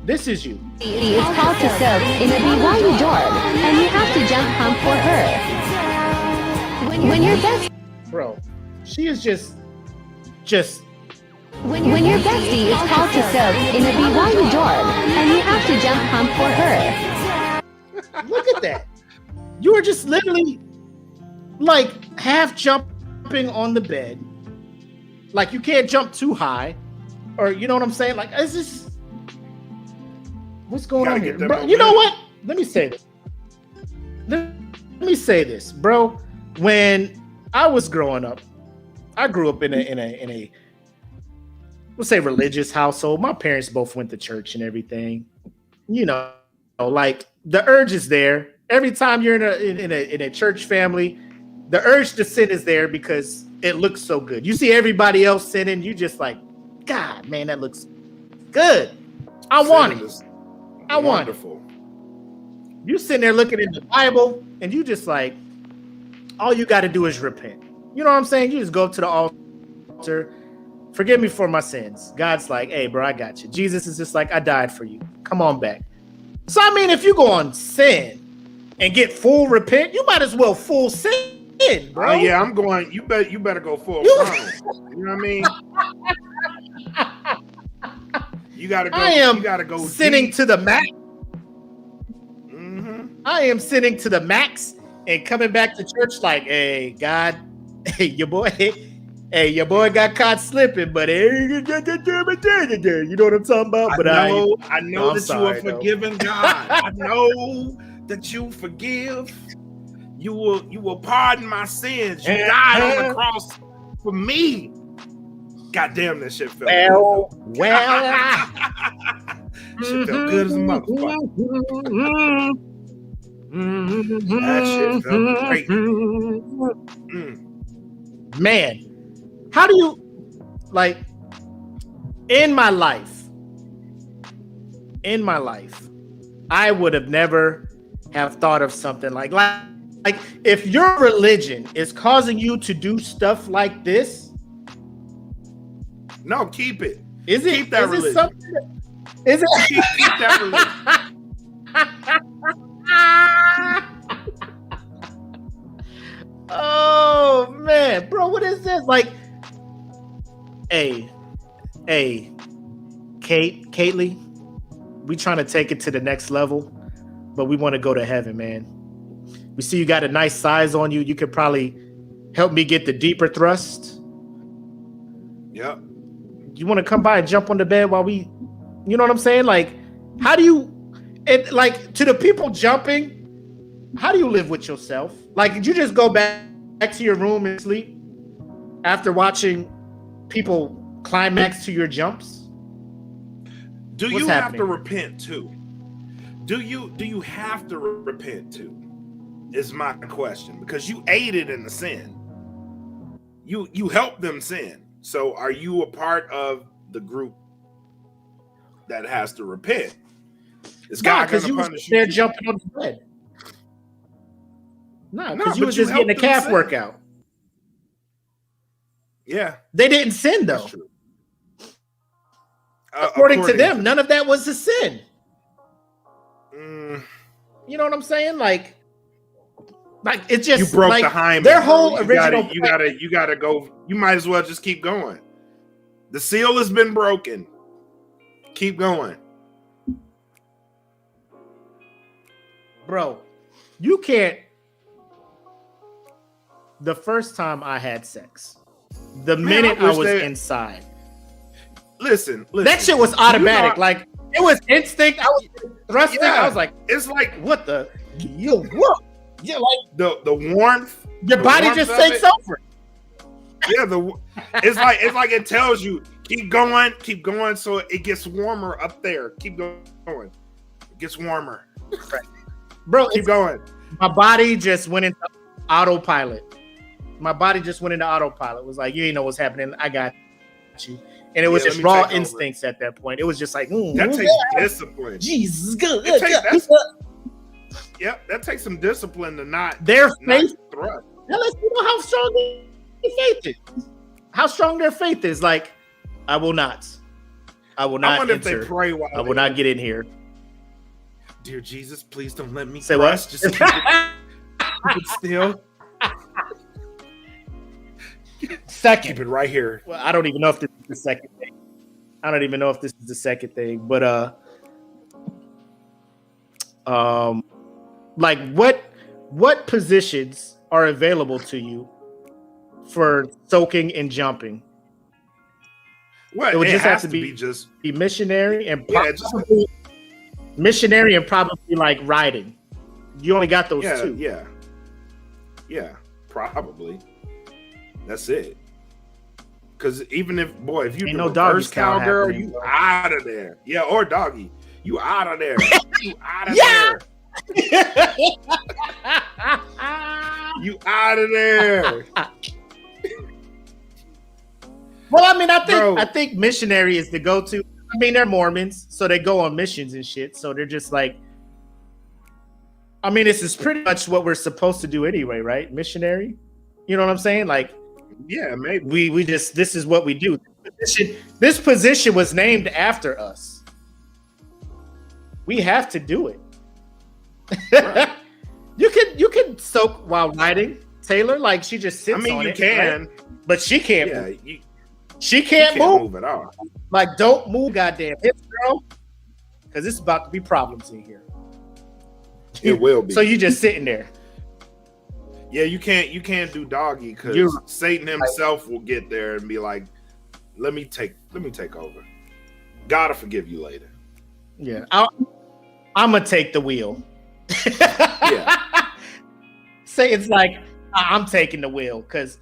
This is you. It's called to soak in a BYU dorm, and you have to jump pump for her. When your best Bro, she is just when your bestie is called to soak in a BYU dorm, and you have to jump pump for her. look at that. You are just literally like half jumping on the bed. Like, you can't jump too high. Or, you know what I'm saying? Like, it's just, what's going Gotta on get here? them Bro, momentum. you know what? Let me say this. Let me say this, bro. When I was growing up, I grew up in a we'll say religious household. My parents both went to church and everything. You know, like the urge is there. Every time you're in a church family, the urge to sin is there because it looks so good. You see everybody else sinning, you just like, God, man, that looks good. I want it. I want it. You sitting there looking in the Bible, and you just like, all you got to do is repent. You know what I'm saying? You just go up to the altar, forgive me for my sins. God's like, hey, bro, I got you. Jesus is just like, I died for you. Come on back. So, I mean, if you go on sin and get full repent, you might as well full sin, bro. Oh, yeah, I'm going, you better go full frontal. You know what I mean? You gotta go sinning deep. to the max. Mm-hmm. I am sinning to the max and coming back to church like, hey, God, hey, your boy got caught slipping, but hey, you know what I'm talking about? But I know that sorry, you are forgiven, God. I know that you forgive. You will pardon my sins. You died on the cross for me. God damn, that shit felt good. Shit felt good as a motherfucker. That shit felt great. Man, how do you, like, in my life, I would have never have thought of something like if your religion is causing you to do stuff like this. No, keep it. Keep that religion. Is it? Keep that religion. Oh man, bro, what is this? Like, hey, Kaylee, we trying to take it to the next level, but we want to go to heaven, man. We see you got a nice size on you. You could probably help me get the deeper thrust. Yep. You want to come by and jump on the bed while we, you know what I'm saying? Like, how do you, like, to the people jumping, how do you live with yourself? Like, did you just go back to your room and sleep after watching people climax to your jumps? Do you have to repent too? Do you have to repent too? Is my question, because you aided in the sin. You helped them sin. So are you a part of the group that has to repent? Is God going to punish you? They're jumping on the bed. No, because you were just getting a calf workout. Yeah. They didn't sin, though. That's true. According to them, none of that was a sin. You know what I'm saying? Like it's just, you broke like, the hymen. Their whole original. You gotta go. You might as well just keep going. The seal has been broken. Keep going, bro. You can't. The first time I had sex, the minute I was inside, listen, that shit was automatic. Like, it was instinct. I was thrusting. Yeah, I was like, it's like, what the? Yo, what? Yeah, like the warmth. Your body just takes over. Yeah, it's like it tells you keep going, so it gets warmer up there. Keep going. It gets warmer, bro. Keep going. My body just went into autopilot. It was like, you ain't know what's happening. I got you. And it was just raw instincts at that point. It was just like, that takes discipline. Jesus, good. Yep, that takes some discipline to not their faith. Thrust. Now let's know how strong their faith is. How strong their faith is. Like, I will not I wonder enter. If they pray while I will not get in here. Dear Jesus, please don't let me say crush. What? Just keep it still. Second. Keep it right here. Well, I don't even know if this is the second thing. But like, what positions are available to you for soaking and jumping? What? It would just have to be missionary and probably like riding. You only got those two. Yeah, probably. That's it. Because even if you Ain't do no doggy reverse style cowgirl, happening, you bro. out of there. Yeah, or doggy, you out of there. You out of Yeah! there. You out of there. Well, I mean, I Bro. think missionary is the go-to. I mean, they're Mormons, so they go on missions and shit. So they're just like, I mean, this is pretty much what we're supposed to do anyway, right? Missionary. You know what I'm saying? Like, Yeah, maybe. we just, this is what we do. This position was named after us. We have to do it. Right. You can soak while riding, Taylor. Like, she just sits I mean, on you it, can. right? But she can't. Yeah, Move. you She can't can't move. move at all. Like, don't move, goddamn hips, girl, because it's about to be problems in here. It will be. So you just sitting there. Yeah, you can't do doggy because You're Satan himself will get there and be like, let me take over. Gotta forgive you later. Yeah, I'm gonna take the wheel. Yeah. Say it's like I'm taking the wheel because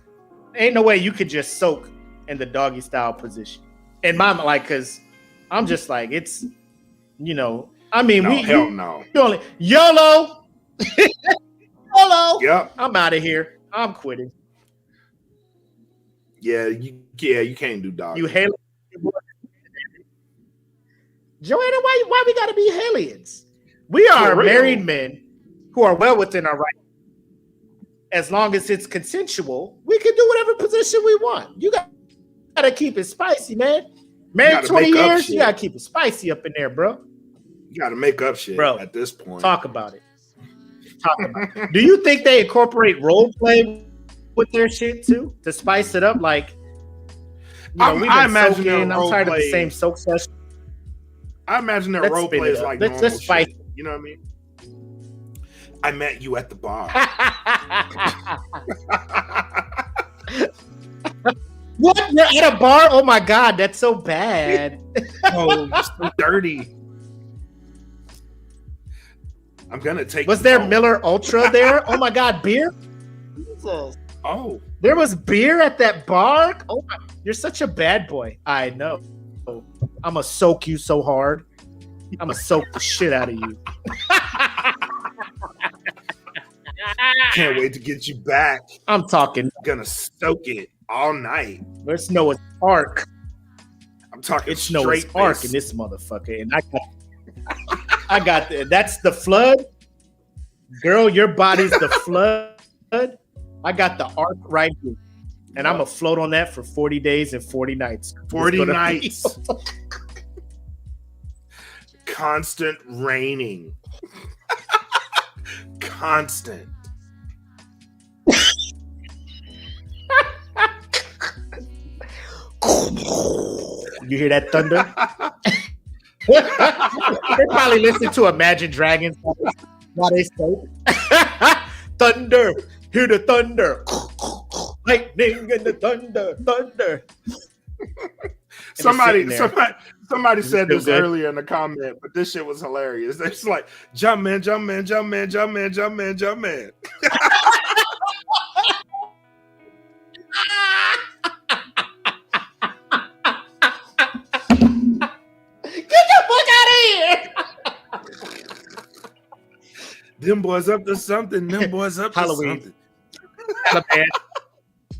ain't no way you could just soak in the doggy style position. And my like, because I'm just like it's, I mean, Hell no. you only YOLO, YOLO. Yep. I'm out of here. I'm quitting. Yeah, you can't do doggy. You alien. Joanna, why we gotta be aliens? We are real. married men who are well within our right. As long as it's consensual, we can do whatever position we want. You gotta keep it spicy, man. Married gotta 20 make up years, shit. you gotta keep it spicy up in there, bro. You gotta make up shit, Bro, at this point. Talk about it. Do you think they incorporate role play with their shit too to spice it up? Like, I we've been imagine their soaking. I'm tired of the role same play- soak session. I imagine their Let's role spin play it is up. like Let's normal spice shit. You know what I mean? I met you at the bar. What? You're at a bar? Oh my god, that's so bad. Oh, you're so dirty. I'm gonna take. Was you there home. Miller Ultra there? Oh my god, beer? Jesus. Oh, There was beer at that bar? Oh my, you're such a bad boy. I know. I'm gonna soak you so hard. I'm gonna soak the shit out of you. can't wait to get you back. I'm talking. Gonna soak it all night. There's Noah's Ark. I'm talking It's Noah's straight Ark face. in this motherfucker. And I got that's the flood. Girl, your body's the flood. I got the ark right here. And I'm going to float on that for 40 days and 40 nights. 40 nights. Constant raining. Constant. You hear that thunder? They probably listen to Imagine Dragons while they soak. Thunder. Hear the thunder. Lightning and the thunder. Somebody Does it said feel this good? earlier in the comment, but this shit was hilarious. It's like jump man. Get the fuck out of here! Them boys up to something. Them boys up to Halloween. something.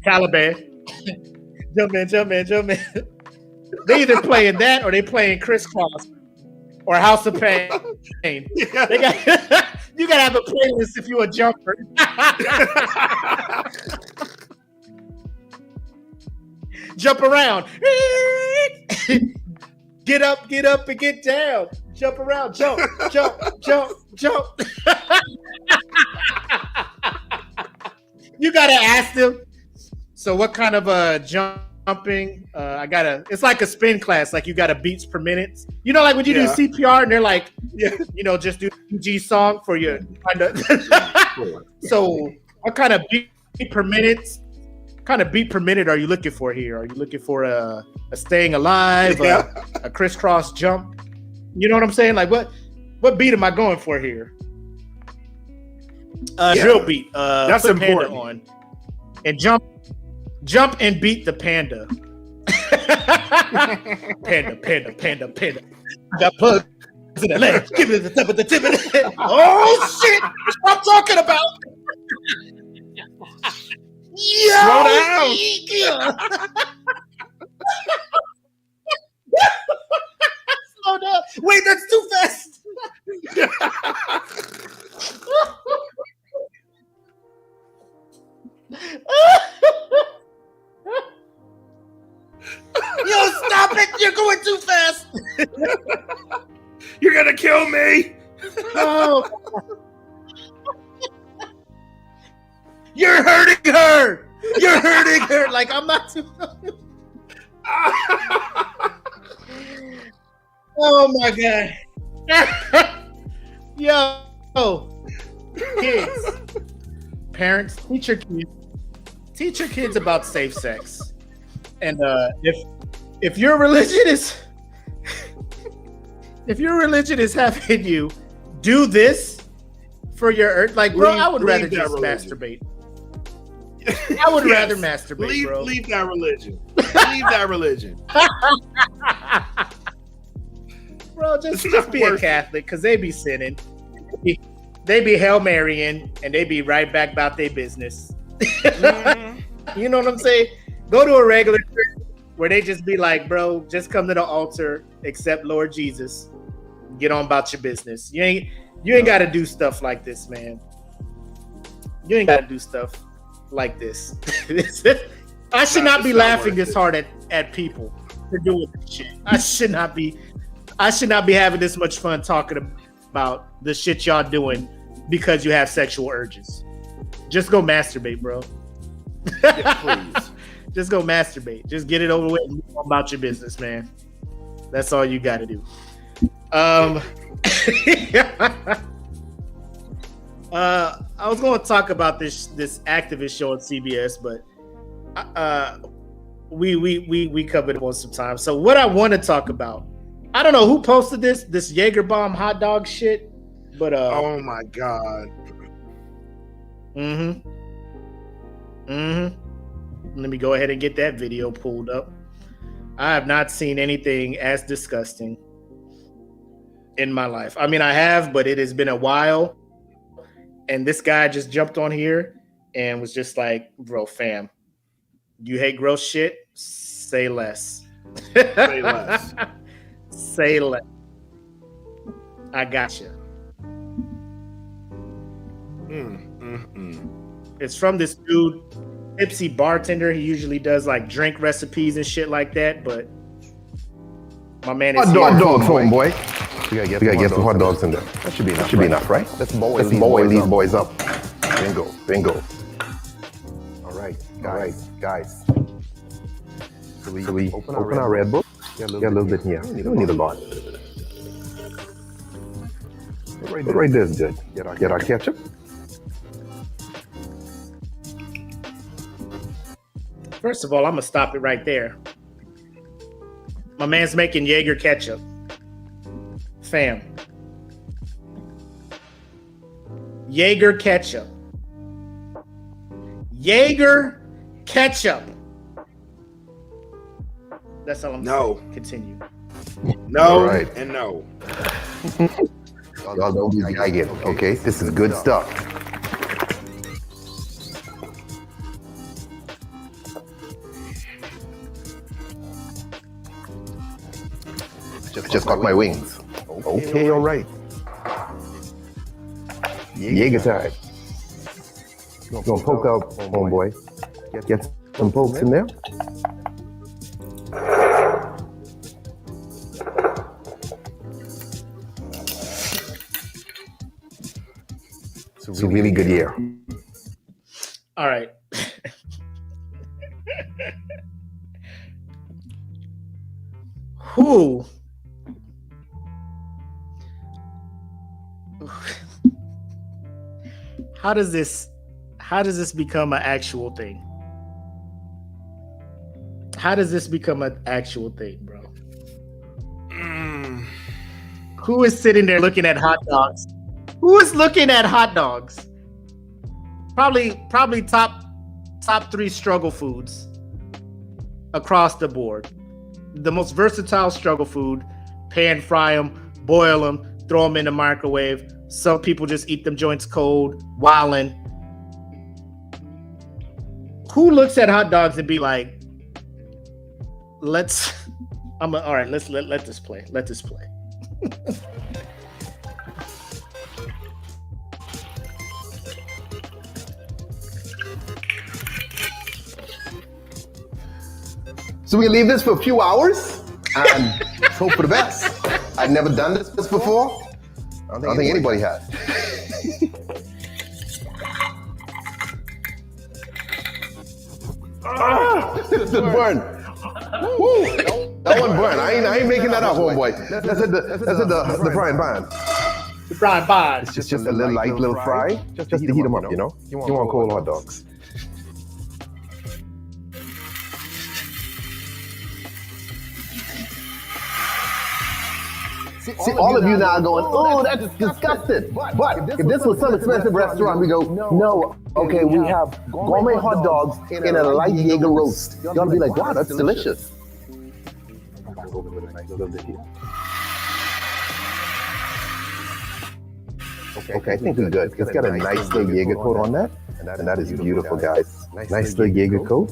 Taliban. Jump in. They either playing that or they playing Crisscross or House of Pain. Yeah. They got you gotta have a playlist if you a jumper. Jump around. Get up and get down. Jump around. Jump. You gotta ask them. So what kind of jumping? It's like a spin class. Like you got a beats per minute. You know, like when you do CPR and they're like, just do the PG song for your kind of. So what kind of beat per minute? Are you looking for here? Are you looking for a staying alive, a crisscross jump? You know what I'm saying? Like what beat am I going for here? Drill beat. That's put Panda important. on and jump and beat the panda. Panda. I got plugs in the leg. Give me the tip of the tip of the. Oh shit! I'm talking about. Slow down. Slow down. Wait, that's too fast. Yo, stop it! You're going too fast. You're gonna kill me. Oh. You're hurting her. You're hurting her. Like I'm not too. Oh my god. Yo, kids, parents, teach your kids about safe sex. And if your religion is having you do this for your earth, like bro, I would rather just masturbate. I would rather masturbate, bro. Leave that religion. Leave that religion. Bro, just be a Catholic, because they be sinning. They be Hail Marying, and they be right back about their business. You know what I'm saying? Go to a regular church where they just be like, bro, just come to the altar, accept Lord Jesus, get on about your business. You ain't got to do stuff like this, man. You ain't got to do stuff like this. I should not be laughing this hard at people for doing this shit. I should not be having this much fun talking about the shit y'all doing because you have sexual urges. Just go masturbate, bro. Yeah, please. Just go masturbate. Just get it over with and move on about your business, man. That's all you got to do. I was going to talk about this activist show on CBS, but we covered it on some time. So what I want to talk about, I don't know who posted this Jager bomb hot dog shit, but oh my god. Let me go ahead and get that video pulled up. I have not seen anything as disgusting in my life. I mean, I have, but it has been a while. And this guy just jumped on here and was just like, bro, fam, you hate gross shit? Say less. Say less. Say less. I got you. It's from this dude, Tipsy Bartender. He usually does like drink recipes and shit like that, but my man is hot dogs, homeboy. We gotta get some hot dogs in there. That should be enough, right? Let's boil these boys up. Bingo. All right, guys. So we open our Red Bull. Get a little bit here. You don't need a lot. Right there's good. Get our ketchup. First of all, I'm gonna stop it right there. My man's making Jager ketchup. Fam. Jager ketchup. Jager ketchup. That's all I'm saying. Continue. No, right. And no. Y'all don't be gagging, okay? This is good stuff. Just got my wings. Okay, all right. Jager time. Gonna poke out, homeboy. Get some pokes in there. It's a really good year. All right. Who? How does this become an actual thing? How does this become an actual thing, bro? Who is sitting there looking at hot dogs? Who is looking at hot dogs? Probably top 3 struggle foods across the board. the most versatile struggle food. Pan fry them, boil them, throw them in the microwave. Some people just eat them joints cold, wildin'. Who looks at hot dogs and be like, let's let this play. Let this play. So we can leave this for a few hours and hope for the best. I've never done this before. I don't think anybody has. The burn. Woo. That one burn. I ain't making that up, homeboy. That's the frying pan. The frying pan. It's just a little light little fry, just to heat them up, you know? You want cold hot dogs. See, all of you now are going, oh, that's disgusting. But if this was some expensive restaurant, we go, no, okay, we have gourmet hot dogs in a light Jager roast. Y'all be like, wow, that's delicious. Okay, I think we're good. It's got a nice little Jager coat on that, and that is beautiful, guys. Nice little Jager coat.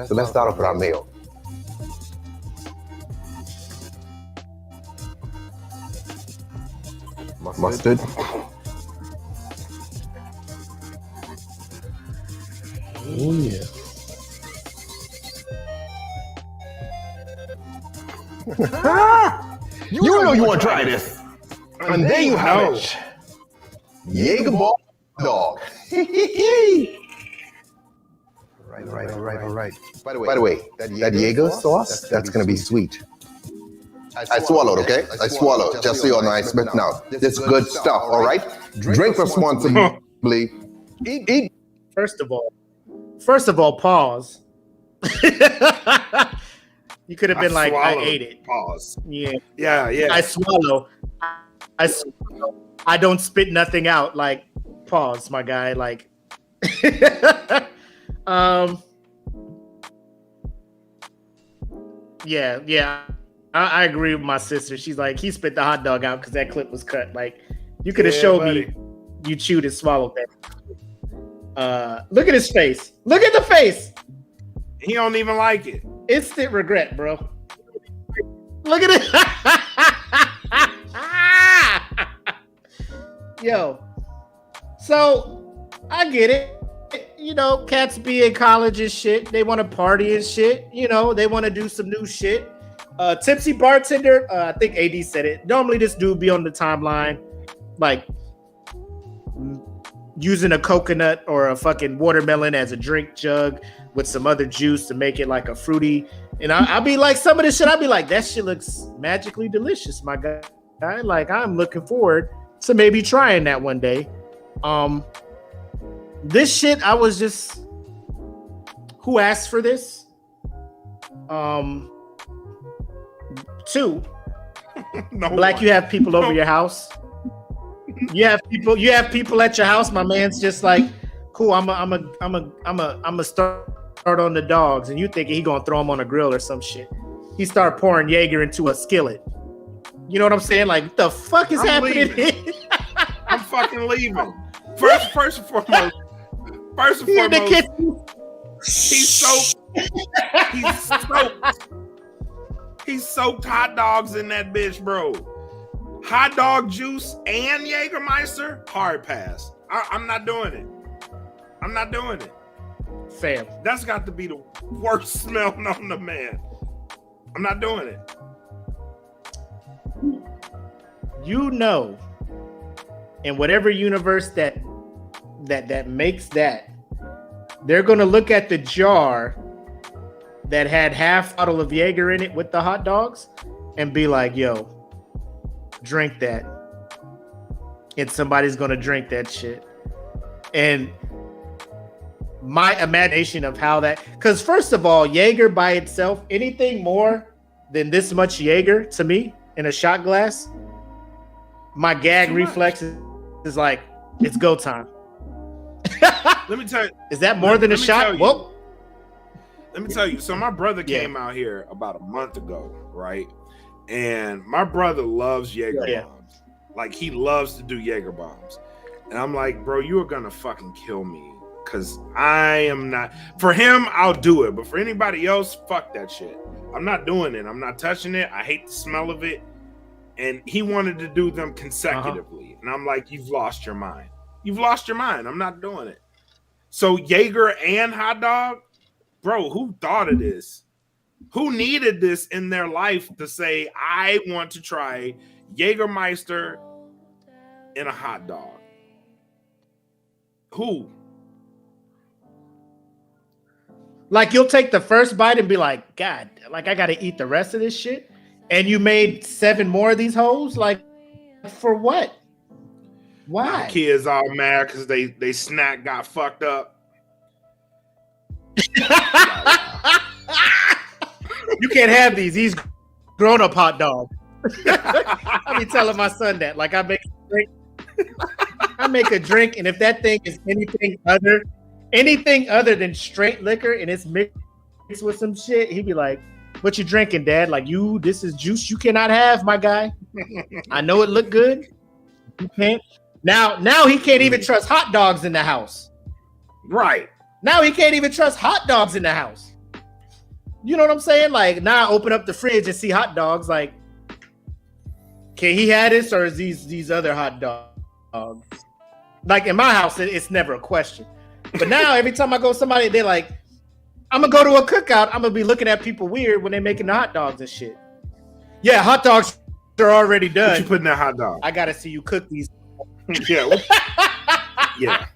So let's start off with our meal. Mustard. Oh yeah. You know you want to try this. And there you have it. Jager ball dog. All right. By the way, that Jager sauce, that's going to be sweet. I swallowed, okay? I swallowed. Just so you know, I spit now. This good stuff, all right? Drink responsibly. Eat. First of all, pause. You could have been like, I ate it. Pause. Yeah. I swallow. I don't spit nothing out. Like, pause, my guy. Like, yeah. I agree with my sister. She's like, he spit the hot dog out because that clip was cut. Like, you could have showed me you chewed and swallowed that. Look at his face. Look at the face. He don't even like it. Instant regret, bro. Look at it. Yo. So, I get it. You know, cats be in college and shit. They want to party and shit. You know, they want to do some new shit. Tipsy bartender, I think AD said it. Normally this dude be on the timeline, like using a coconut or a fucking watermelon as a drink jug with some other juice to make it like a fruity. And I'll be like, some of this shit, I'll be like, that shit looks magically delicious, my guy. Like, I'm looking forward to maybe trying that one day. This shit, I was just, who asked for this? Two, No Black, one. you have people over your house. You have people at your house. My man's just like, cool. I'm a start on the dogs, and you thinking he gonna throw them on a grill or some shit. He start pouring Jager into a skillet. You know what I'm saying? Like, what the fuck is happening? I'm fucking leaving. First and foremost, he's soaked. He soaked hot dogs in that bitch, bro. Hot dog juice and Jägermeister, hard pass. I'm not doing it. Fam. That's got to be the worst smell known to man. I'm not doing it. You know, in whatever universe that makes that, they're gonna look at the jar that had half bottle of Jaeger in it with the hot dogs and be like, yo, drink that. And somebody's gonna drink that shit. And my imagination of how that, because first of all, Jaeger by itself, anything more than this much Jaeger to me in a shot glass, my gag reflex is like, it's go time. Let me tell you. Is that more than a shot? Well, Let me tell you. So my brother came out here about a month ago, right? And my brother loves Jager bombs. Like, he loves to do Jager bombs. And I'm like, bro, you are gonna fucking kill me. Cause I am not, for him, I'll do it. But for anybody else, fuck that shit. I'm not doing it. I'm not touching it. I hate the smell of it. And he wanted to do them consecutively. And I'm like, you've lost your mind. You've lost your mind. I'm not doing it. So Jager and hot dog, bro, who thought of this? Who needed this in their life to say, I want to try Jägermeister in a hot dog? Who? Like, you'll take the first bite and be like, God, like, I got to eat the rest of this shit. And you made 7 more of these hoes? Like, for what? Why? My kids all mad because they snack got fucked up. You can't have these. These grown-up hot dogs. I be telling my son that. Like, I make a drink, and if that thing is anything other than straight liquor and it's mixed with some shit, he'd be like, what you drinking, Dad? Like, this is juice you cannot have, my guy. I know it looked good. You can't. Now he can't even trust hot dogs in the house. Right. Now he can't even trust hot dogs in the house. You know what I'm saying? Like, now I open up the fridge and see hot dogs. Like, can he have this, or is these other hot dogs? Like, in my house, it's never a question. But now every time I go somebody, they're like, I'm gonna go to a cookout. I'm gonna be looking at people weird when they're making the hot dogs and shit. Yeah, hot dogs are already done. What you put in that hot dog? I gotta see you cook these. Yeah. Yeah.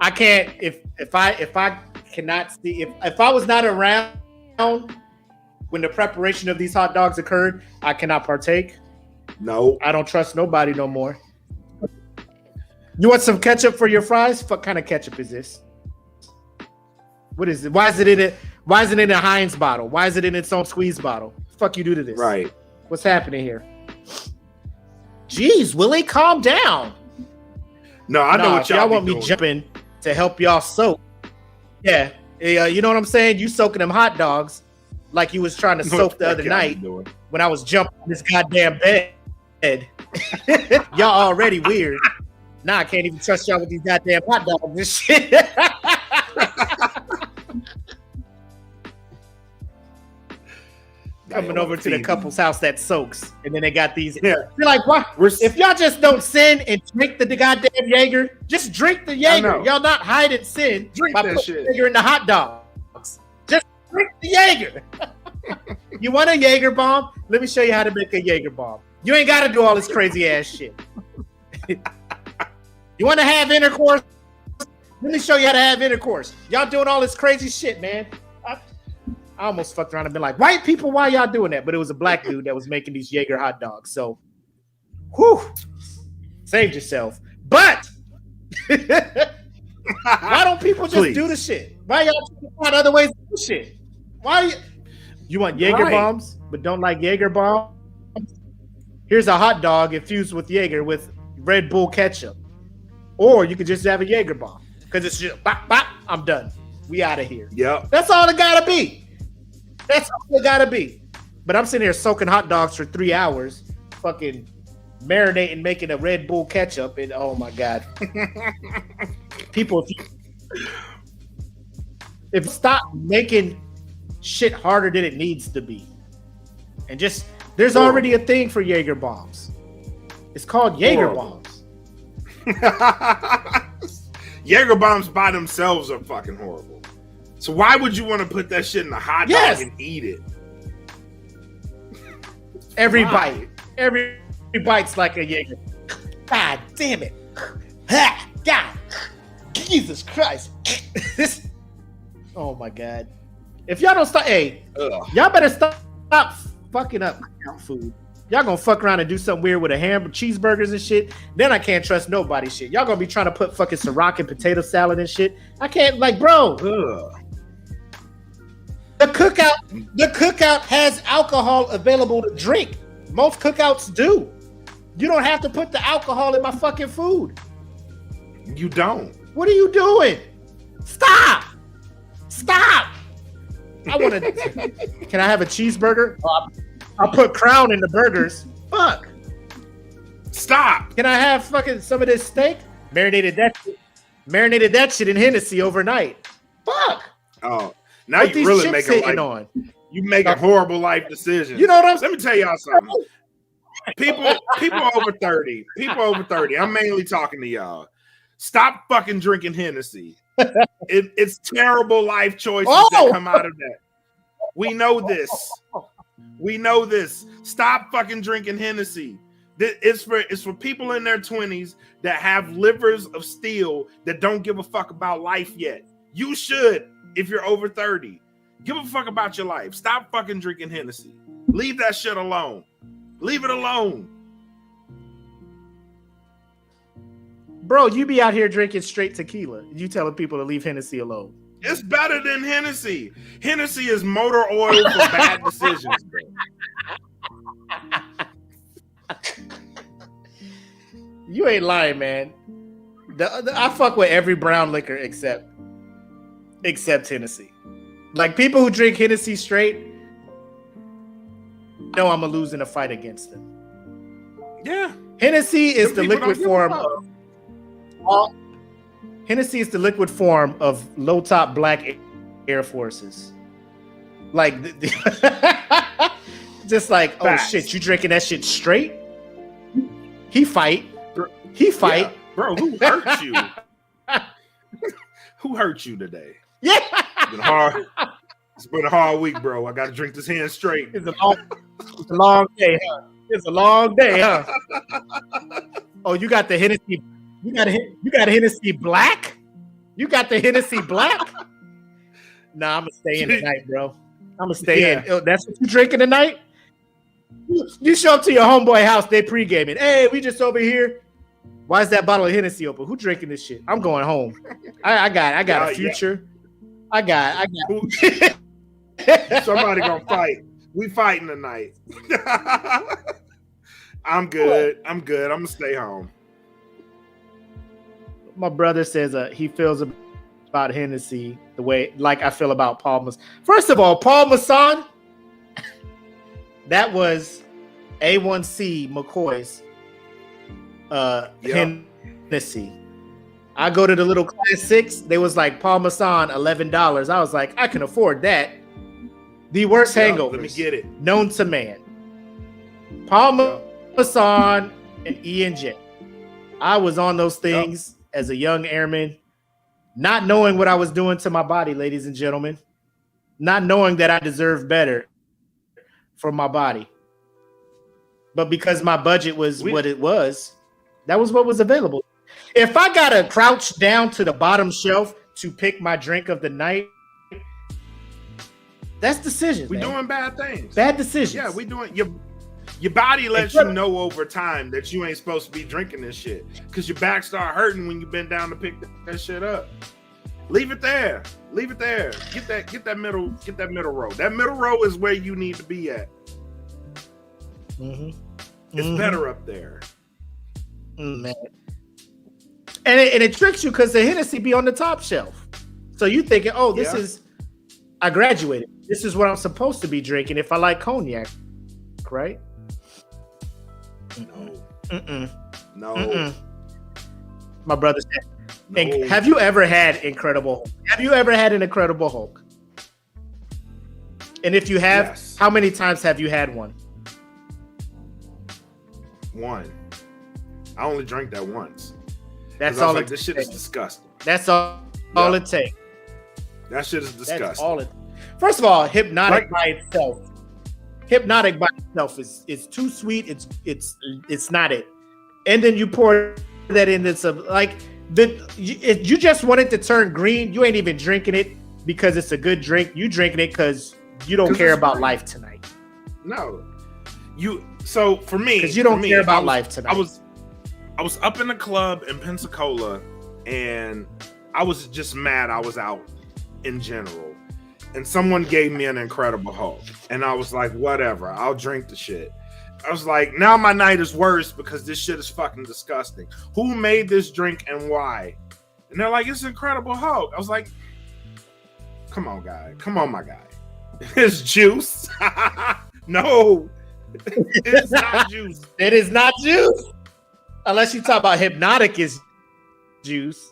I can't if I cannot see if I was not around when the preparation of these hot dogs occurred, I cannot partake. No. I don't trust nobody no more. You want some ketchup for your fries? What kind of ketchup is this? What is it? Why is it in a Heinz bottle? Why is it in its own squeeze bottle? What the fuck you do to this? Right. What's happening here? Jeez, Willie, calm down. No, I know what y'all want me jumping to help y'all soak. Yeah, you know what I'm saying? You soaking them hot dogs like you was trying to soak the other night when I was jumping on this goddamn bed. Y'all already weird. Now I can't even trust y'all with these goddamn hot dogs and shit. Coming over to the couple's house that soaks, and then they got these. Yeah. You're like, what? If y'all just don't sin and drink the goddamn Jager, just drink the Jager. Y'all not hiding sin by putting Jager in the hot dogs. Just drink the Jager. You want a Jager bomb? Let me show you how to make a Jager bomb. You ain't got to do all this crazy ass shit. You want to have intercourse? Let me show you how to have intercourse. Y'all doing all this crazy shit, man. I almost fucked around and been like, white people, why y'all doing that? But it was a black dude that was making these Jager hot dogs. So, whew, saved yourself. But why don't people just do the shit? Why y'all find other ways to do shit? Why you want Jager bombs, but don't like Jager bombs? Here's a hot dog infused with Jager with Red Bull ketchup. Or you could just have a Jager bomb. Because it's just, bop, bop, I'm done. We out of here. Yep. That's all it gotta be. That's all it gotta be. But I'm sitting here soaking hot dogs for 3 hours, fucking marinating, making a Red Bull ketchup, and oh my God. People, if stop making shit harder than it needs to be. And just, there's already a thing for Jager bombs. It's called Jager bombs. Jager bombs by themselves are fucking horrible. So why would you want to put that shit in a hot dog and eat it? Every bite's like a Jager. God damn it. Ha, God. Jesus Christ. Oh my God. If y'all don't stop, y'all better stop fucking up food. Y'all gonna fuck around and do something weird with a hamburger, cheeseburgers and shit. Then I can't trust nobody shit. Y'all gonna be trying to put fucking Ciroc and potato salad and shit. I can't, like, bro. The cookout has alcohol available to drink. Most cookouts do. You don't have to put the alcohol in my fucking food. You don't. What are you doing? Stop. Stop. I want to. Can I have a cheeseburger? I'll put Crown in the burgers. Fuck. Stop. Can I have fucking some of this steak? Marinated that shit in Hennessy overnight. Fuck. Oh, now What you really making life. You making horrible life decisions. You know what I'm saying? Let me tell y'all something. People over 30. People over 30. I'm mainly talking to y'all. Stop fucking drinking Hennessy. It's terrible life choices that come out of that. We know this. We know this. Stop fucking drinking Hennessy. It's for people in their 20s that have livers of steel that don't give a fuck about life yet. You should, if you're over 30. Give a fuck about your life. Stop fucking drinking Hennessy. Leave that shit alone. Leave it alone. Bro, you be out here drinking straight tequila. You telling people to leave Hennessy alone. It's better than Hennessy. Hennessy is motor oil for bad decisions, bro. You ain't lying, man. I fuck with every brown liquor except Hennessy. Like people who drink Hennessy straight, know I'm gonna lose in a fight against them. Yeah. Hennessy is the liquid form of Hennessy is the liquid form of low top black Air Forces. Like just like, oh shit, you drinking that shit straight? He fight. Yeah. Bro, who hurt you? Who hurt you today? Yeah. It's been a hard week, bro. I gotta drink this hand straight. It's a long day, huh? It's a long day, huh? Oh, you got the Hennessy. You got a Hennessy Black? You got the Hennessy Black? Nah, I'm gonna stay in tonight, bro. I'm gonna stay in. Oh, that's what you drinking tonight? You show up to your homeboy house, they pre-gaming. Hey, we just over here. Why is that bottle of Hennessy open? Who drinking this shit? I'm going home. I got a future. I got. Somebody gonna fight. We fighting tonight. I'm good. I'm gonna stay home. My brother says he feels about Hennessy the way like I feel about Paul Masson. First of all, Paul Masson, that was A1C McCoy's Hennessy. I go to the little class 6. They was like Paul Masson, $11. I was like, I can afford that. The worst hangovers. Let me get it. Known to man. Paul Masson and E&J. I was on those things as a young airman, not knowing what I was doing to my body, ladies and gentlemen. Not knowing that I deserve better from my body. But because my budget was what it was, that was what was available. If I got to crouch down to the bottom shelf to pick my drink of the night, that's decisions. We doing bad things. Bad decisions. Yeah, we doing your body lets you know over time that you ain't supposed to be drinking this shit because your back start hurting when you bend down to pick that shit up. Leave it there. Leave it there. Get that middle row. That middle row is where you need to be at. It's better up there. Man. And it tricks you because the Hennessy be on the top shelf. So you thinking, oh, this is, I graduated. This is what I'm supposed to be drinking if I like cognac, right? No. My brother said, have you ever had Incredible Hulk? Have you ever had an Incredible Hulk? And if you have, how many times have you had one? One. I only drank that once. That's all. Like, this shit is disgusting. That's all it takes. That shit is disgusting. That's all it. First of all, Hypnotic by itself is too sweet. It's not it. And then you pour that into some you just want it to turn green. You ain't even drinking it because it's a good drink. You drinking it because you don't care about life tonight. No, So for me, because you don't care about life tonight. I was up in the club in Pensacola, and I was just mad I was out in general. And someone gave me an Incredible Hulk, and I was like, whatever, I'll drink the shit. I was like, now my night is worse because this shit is fucking disgusting. Who made this drink and why? And they're like, it's Incredible Hulk. I was like, Come on, guy. Come on, my guy. It's juice. No, it's not juice. It is not juice. Unless you talk about Hypnotic is juice.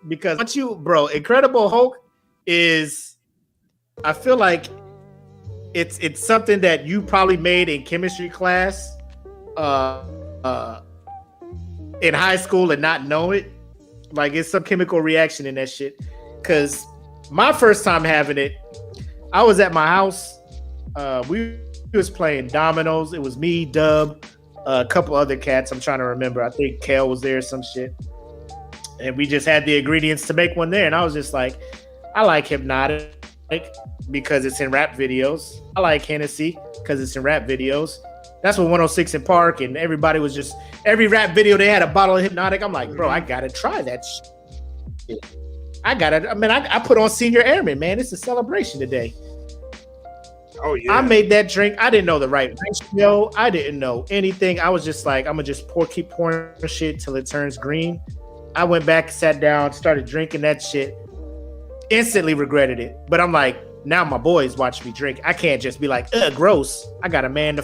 Because once you, bro, Incredible Hulk is, I feel like it's something that you probably made in chemistry class in high school and not know it. Like, it's some chemical reaction in that shit. Because my first time having it, I was at my house. We was playing dominoes. It was me, Dub, a couple other cats. I'm trying to remember. I think Kale was there, some shit. And we just had the ingredients to make one there. And I was just like, I like Hypnotic because it's in rap videos. I like Hennessy because it's in rap videos. That's what 106 in Park, and everybody was just, every rap video they had a bottle of Hypnotic. I'm like, bro, I gotta try that shit. I put on Senior Airman, man. It's a celebration today. Oh yeah. I made that drink. I didn't know the right ratio. I didn't know anything. I was just like, I'm gonna just keep pouring shit till it turns green. I went back, sat down, started drinking that shit. Instantly regretted it. But I'm like, now my boys watch me drink. I can't just be like, ugh, gross. I got a man to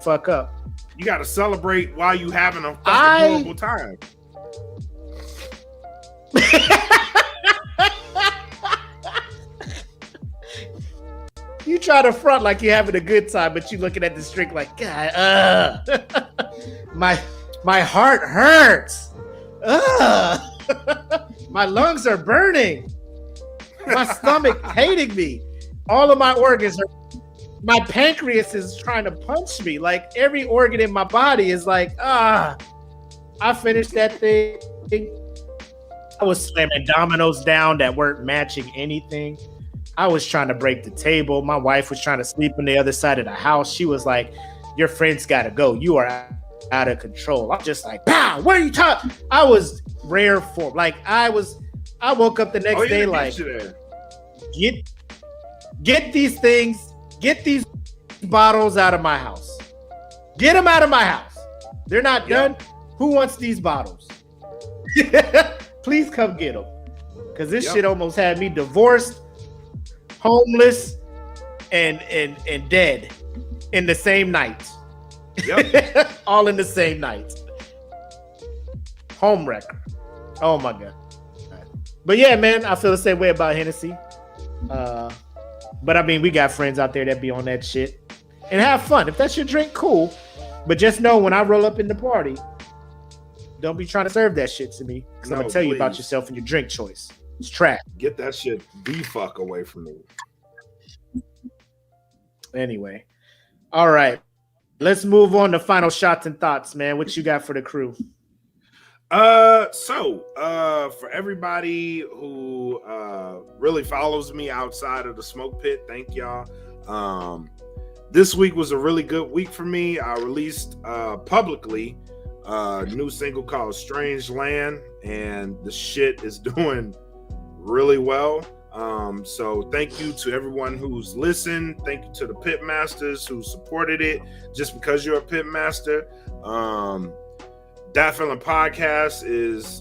fuck up. You got to celebrate while you having a fucking horrible time. You try to front like you're having a good time, but you looking at this drink like, God, my heart hurts. My lungs are burning. My stomach hating me. All of my organs are. My pancreas is trying to punch me. Like, every organ in my body is like, I finished that thing. I was slamming dominoes down that weren't matching anything. I was trying to break the table. My wife was trying to sleep on the other side of the house. She was like, your friends got to go. You are out of control. I'm just like, pow, what are you talking? I was rare form. Like, I woke up the next day like, get these things, get these bottles out of my house. Get them out of my house. They're not done. Who wants these bottles? Please come get them. Because this shit almost had me divorced, homeless, and dead in the same night. Yep. All in the same night. Home wrecker. Oh my God. But yeah, man, I feel the same way about Hennessy. But I mean, we got friends out there that be on that shit and have fun. If that's your drink, cool. But just know, when I roll up in the party, don't be trying to serve that shit to me, because I'm gonna tell you about yourself and your drink choice. It's trash. Get that shit the fuck away from me. Anyway, all right, let's move on to final shots and thoughts, man. What you got for the crew? For everybody who really follows me outside of the Smoke Pit, thank y'all. This week was a really good week for me. I released publicly a new single called Strange Land, and the shit is doing really well. So thank you to everyone who's listened. Thank you to the Pitmasters who supported it. Just because you're a Pitmaster, That Feeling Podcast is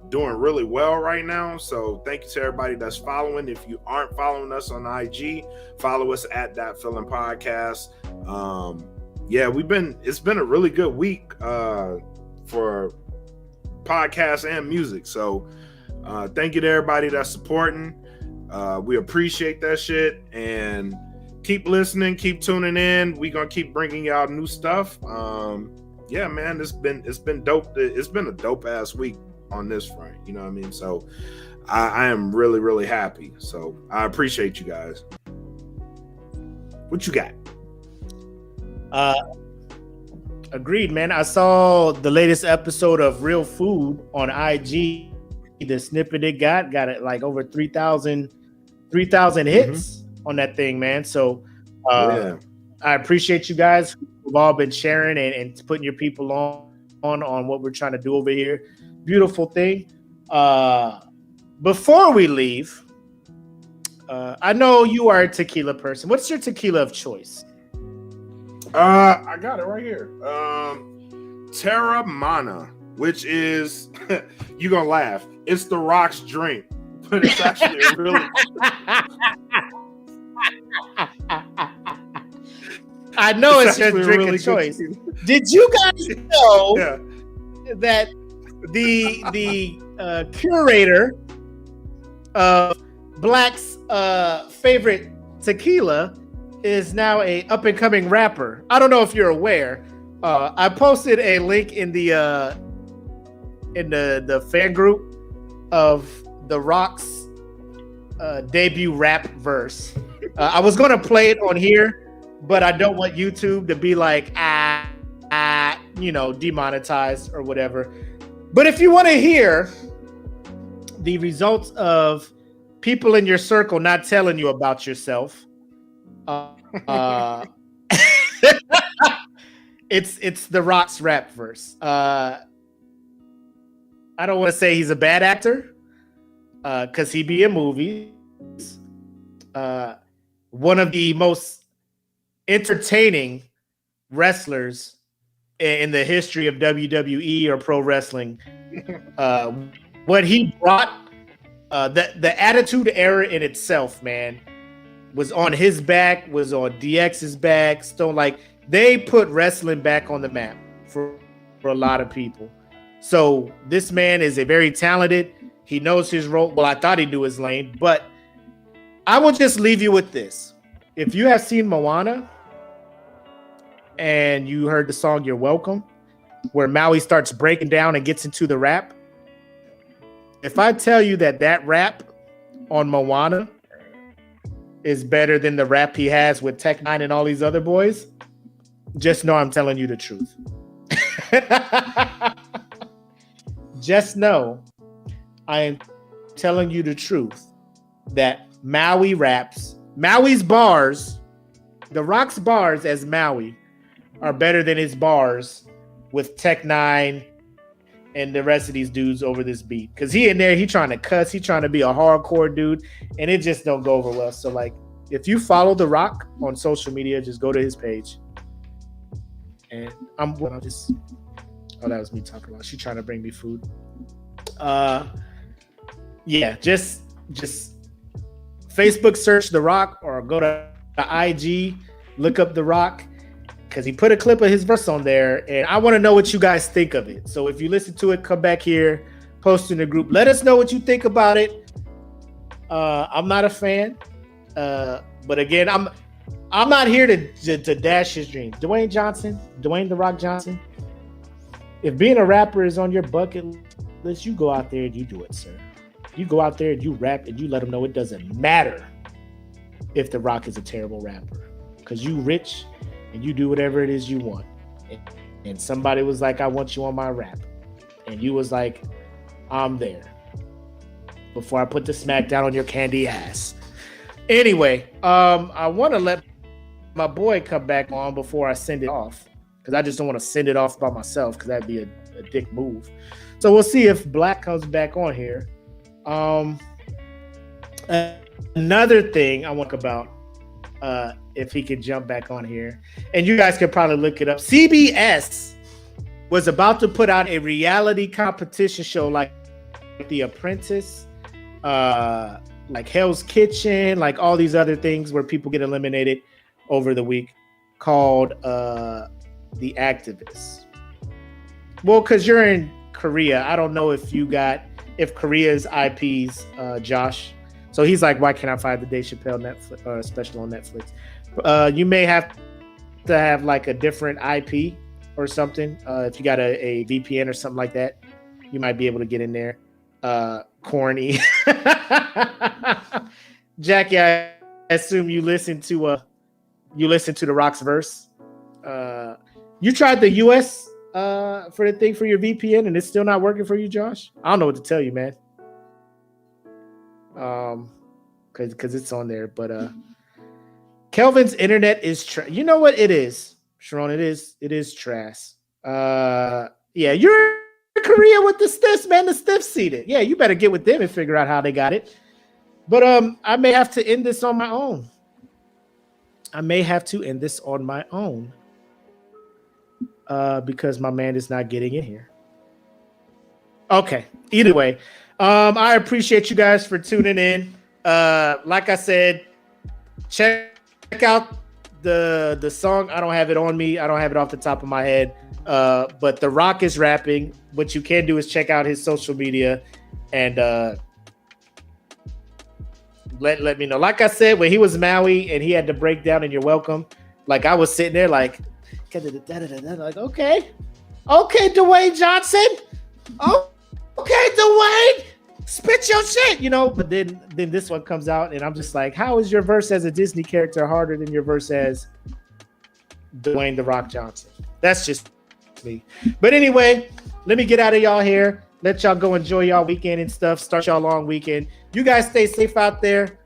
doing really well right now. So thank you to everybody that's following. If you aren't following us on IG, follow us at That Feeling Podcast. It's been a really good week for podcasts and music. So thank you to everybody that's supporting. We appreciate that shit, and keep listening, keep tuning in. We're gonna keep bringing y'all new stuff. Yeah, man, it's been dope. It's been a dope ass week on this front. You know what I mean? So I am really, really happy. So I appreciate you guys. What you got? Agreed, man. I saw the latest episode of Real Food on IG. The snippet it got it like over 3,000 hits on that thing, man. So I appreciate you guys who've all been sharing and putting your people on what we're trying to do over here. Beautiful thing. Before we leave, I know you are a tequila person. What's your tequila of choice? I got it right here. Terra Mana, which is you're gonna laugh. It's The Rock's drink but it's actually a really. I know it's your actually a drink really of good choice. tequila. Did you guys know Yeah. that the curator of Black's favorite tequila is now a up and coming rapper? I don't know if you're aware. I posted a link in the fan group of The Rock's debut rap verse. I was gonna play it on here, but I don't want YouTube to be like demonetized or whatever. But if you want to hear the results of people in your circle not telling you about yourself, it's The Rock's rap verse. I don't want to say he's a bad actor, because he be in movies. One of the most entertaining wrestlers in the history of WWE or pro wrestling. What he brought, the Attitude Era in itself, man, was on his back, was on DX's back. Stone, like, they put wrestling back on the map for a lot of people. So this man is a very talented. He knows his role. Well, I thought he knew his lane, but I will just leave you with this. If you have seen Moana and you heard the song You're Welcome, where Maui starts breaking down and gets into the rap, if I tell you that rap on Moana is better than the rap he has with Tech Nine and all these other boys, just know I'm telling you the truth. Just know I am telling you the truth that Maui raps, Maui's bars, The Rock's bars as Maui are better than his bars with Tech Nine and the rest of these dudes over this beat. Because he in there, he trying to cuss, he trying to be a hardcore dude, and it just don't go over well. So, like, if you follow The Rock on social media, just go to his page. And I'm just, oh, that was me talking about. She trying to bring me food. Yeah, just Facebook search The Rock or go to the IG, look up The Rock, because he put a clip of his verse on there, and I want to know what you guys think of it. So if you listen to it, come back here, post in the group. Let us know what you think about it. I'm not a fan, but again, I'm not here to dash his dreams. Dwayne The Rock Johnson. If being a rapper is on your bucket list, you go out there and you do it, sir. You go out there and you rap and you let them know it doesn't matter if The Rock is a terrible rapper, because you rich and you do whatever it is you want. And somebody was like, I want you on my rap. And you was like, I'm there. Before I put the smack down on your candy ass. Anyway, I want to let my boy come back on before I send it off, because I just don't want to send it off by myself, because that'd be a dick move. So we'll see if Black comes back on here. Another thing I want to talk about, if he could jump back on here, and you guys could probably look it up. CBS was about to put out a reality competition show like The Apprentice, like Hell's Kitchen, like all these other things where people get eliminated over the week, called The Activists. Well, because you're in Korea, I don't know if Korea's IPs, Josh. So he's like, why can't I find the Dave Chappelle Netflix special on Netflix? You may have to have like a different IP or something. If you got a VPN or something like that, you might be able to get in there. Corny. Jackie, I assume you listen to The Rock's verse. You tried the US for the thing for your VPN and it's still not working for you, Josh? I don't know what to tell you, man. Because it's on there, but Kelvin's internet is you know what it is, Sharon? It is trash. Yeah, you're in Korea with the stiffs, man. The stiffs seated. Yeah, you better get with them and figure out how they got it. But I may have to end this on my own. Because my man is not getting in here. Okay. Either way, I appreciate you guys for tuning in. Like I said, check out the song. I don't have it on me. I don't have it off the top of my head. But The Rock is rapping. What you can do is check out his social media and let me know. Like I said, when he was Maui and he had to break down and You're Welcome, like I was sitting there like okay, Dwayne Johnson. Oh, okay, Dwayne, spit your shit, But then this one comes out, and I'm just like, how is your verse as a Disney character harder than your verse as Dwayne The Rock Johnson? That's just me. But anyway, let me get out of y'all here. Let y'all go enjoy y'all weekend and stuff. Start y'all long weekend. You guys stay safe out there.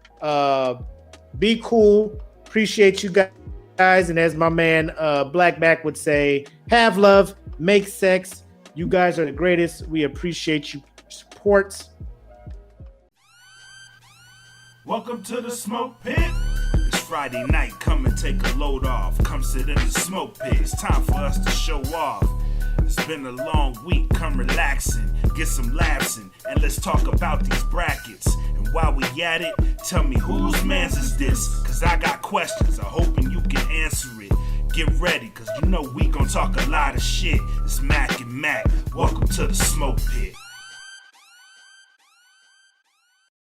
Be cool. Appreciate you guys. And as my man Black Mac would say, have love, make sex. You guys are the greatest. We appreciate you support. Welcome to the Smoke Pit. It's Friday night, come and take a load off. Come sit in the Smoke Pit. It's time for us to show off. It's been a long week, come relaxing, get some laughs in, and let's talk about these brackets. And while we at it, tell me whose man's is this? Cause I got questions, I'm hoping you can answer it. Get ready, cause we gon' talk a lot of shit. It's Mac and Mac, welcome to the Smoke Pit.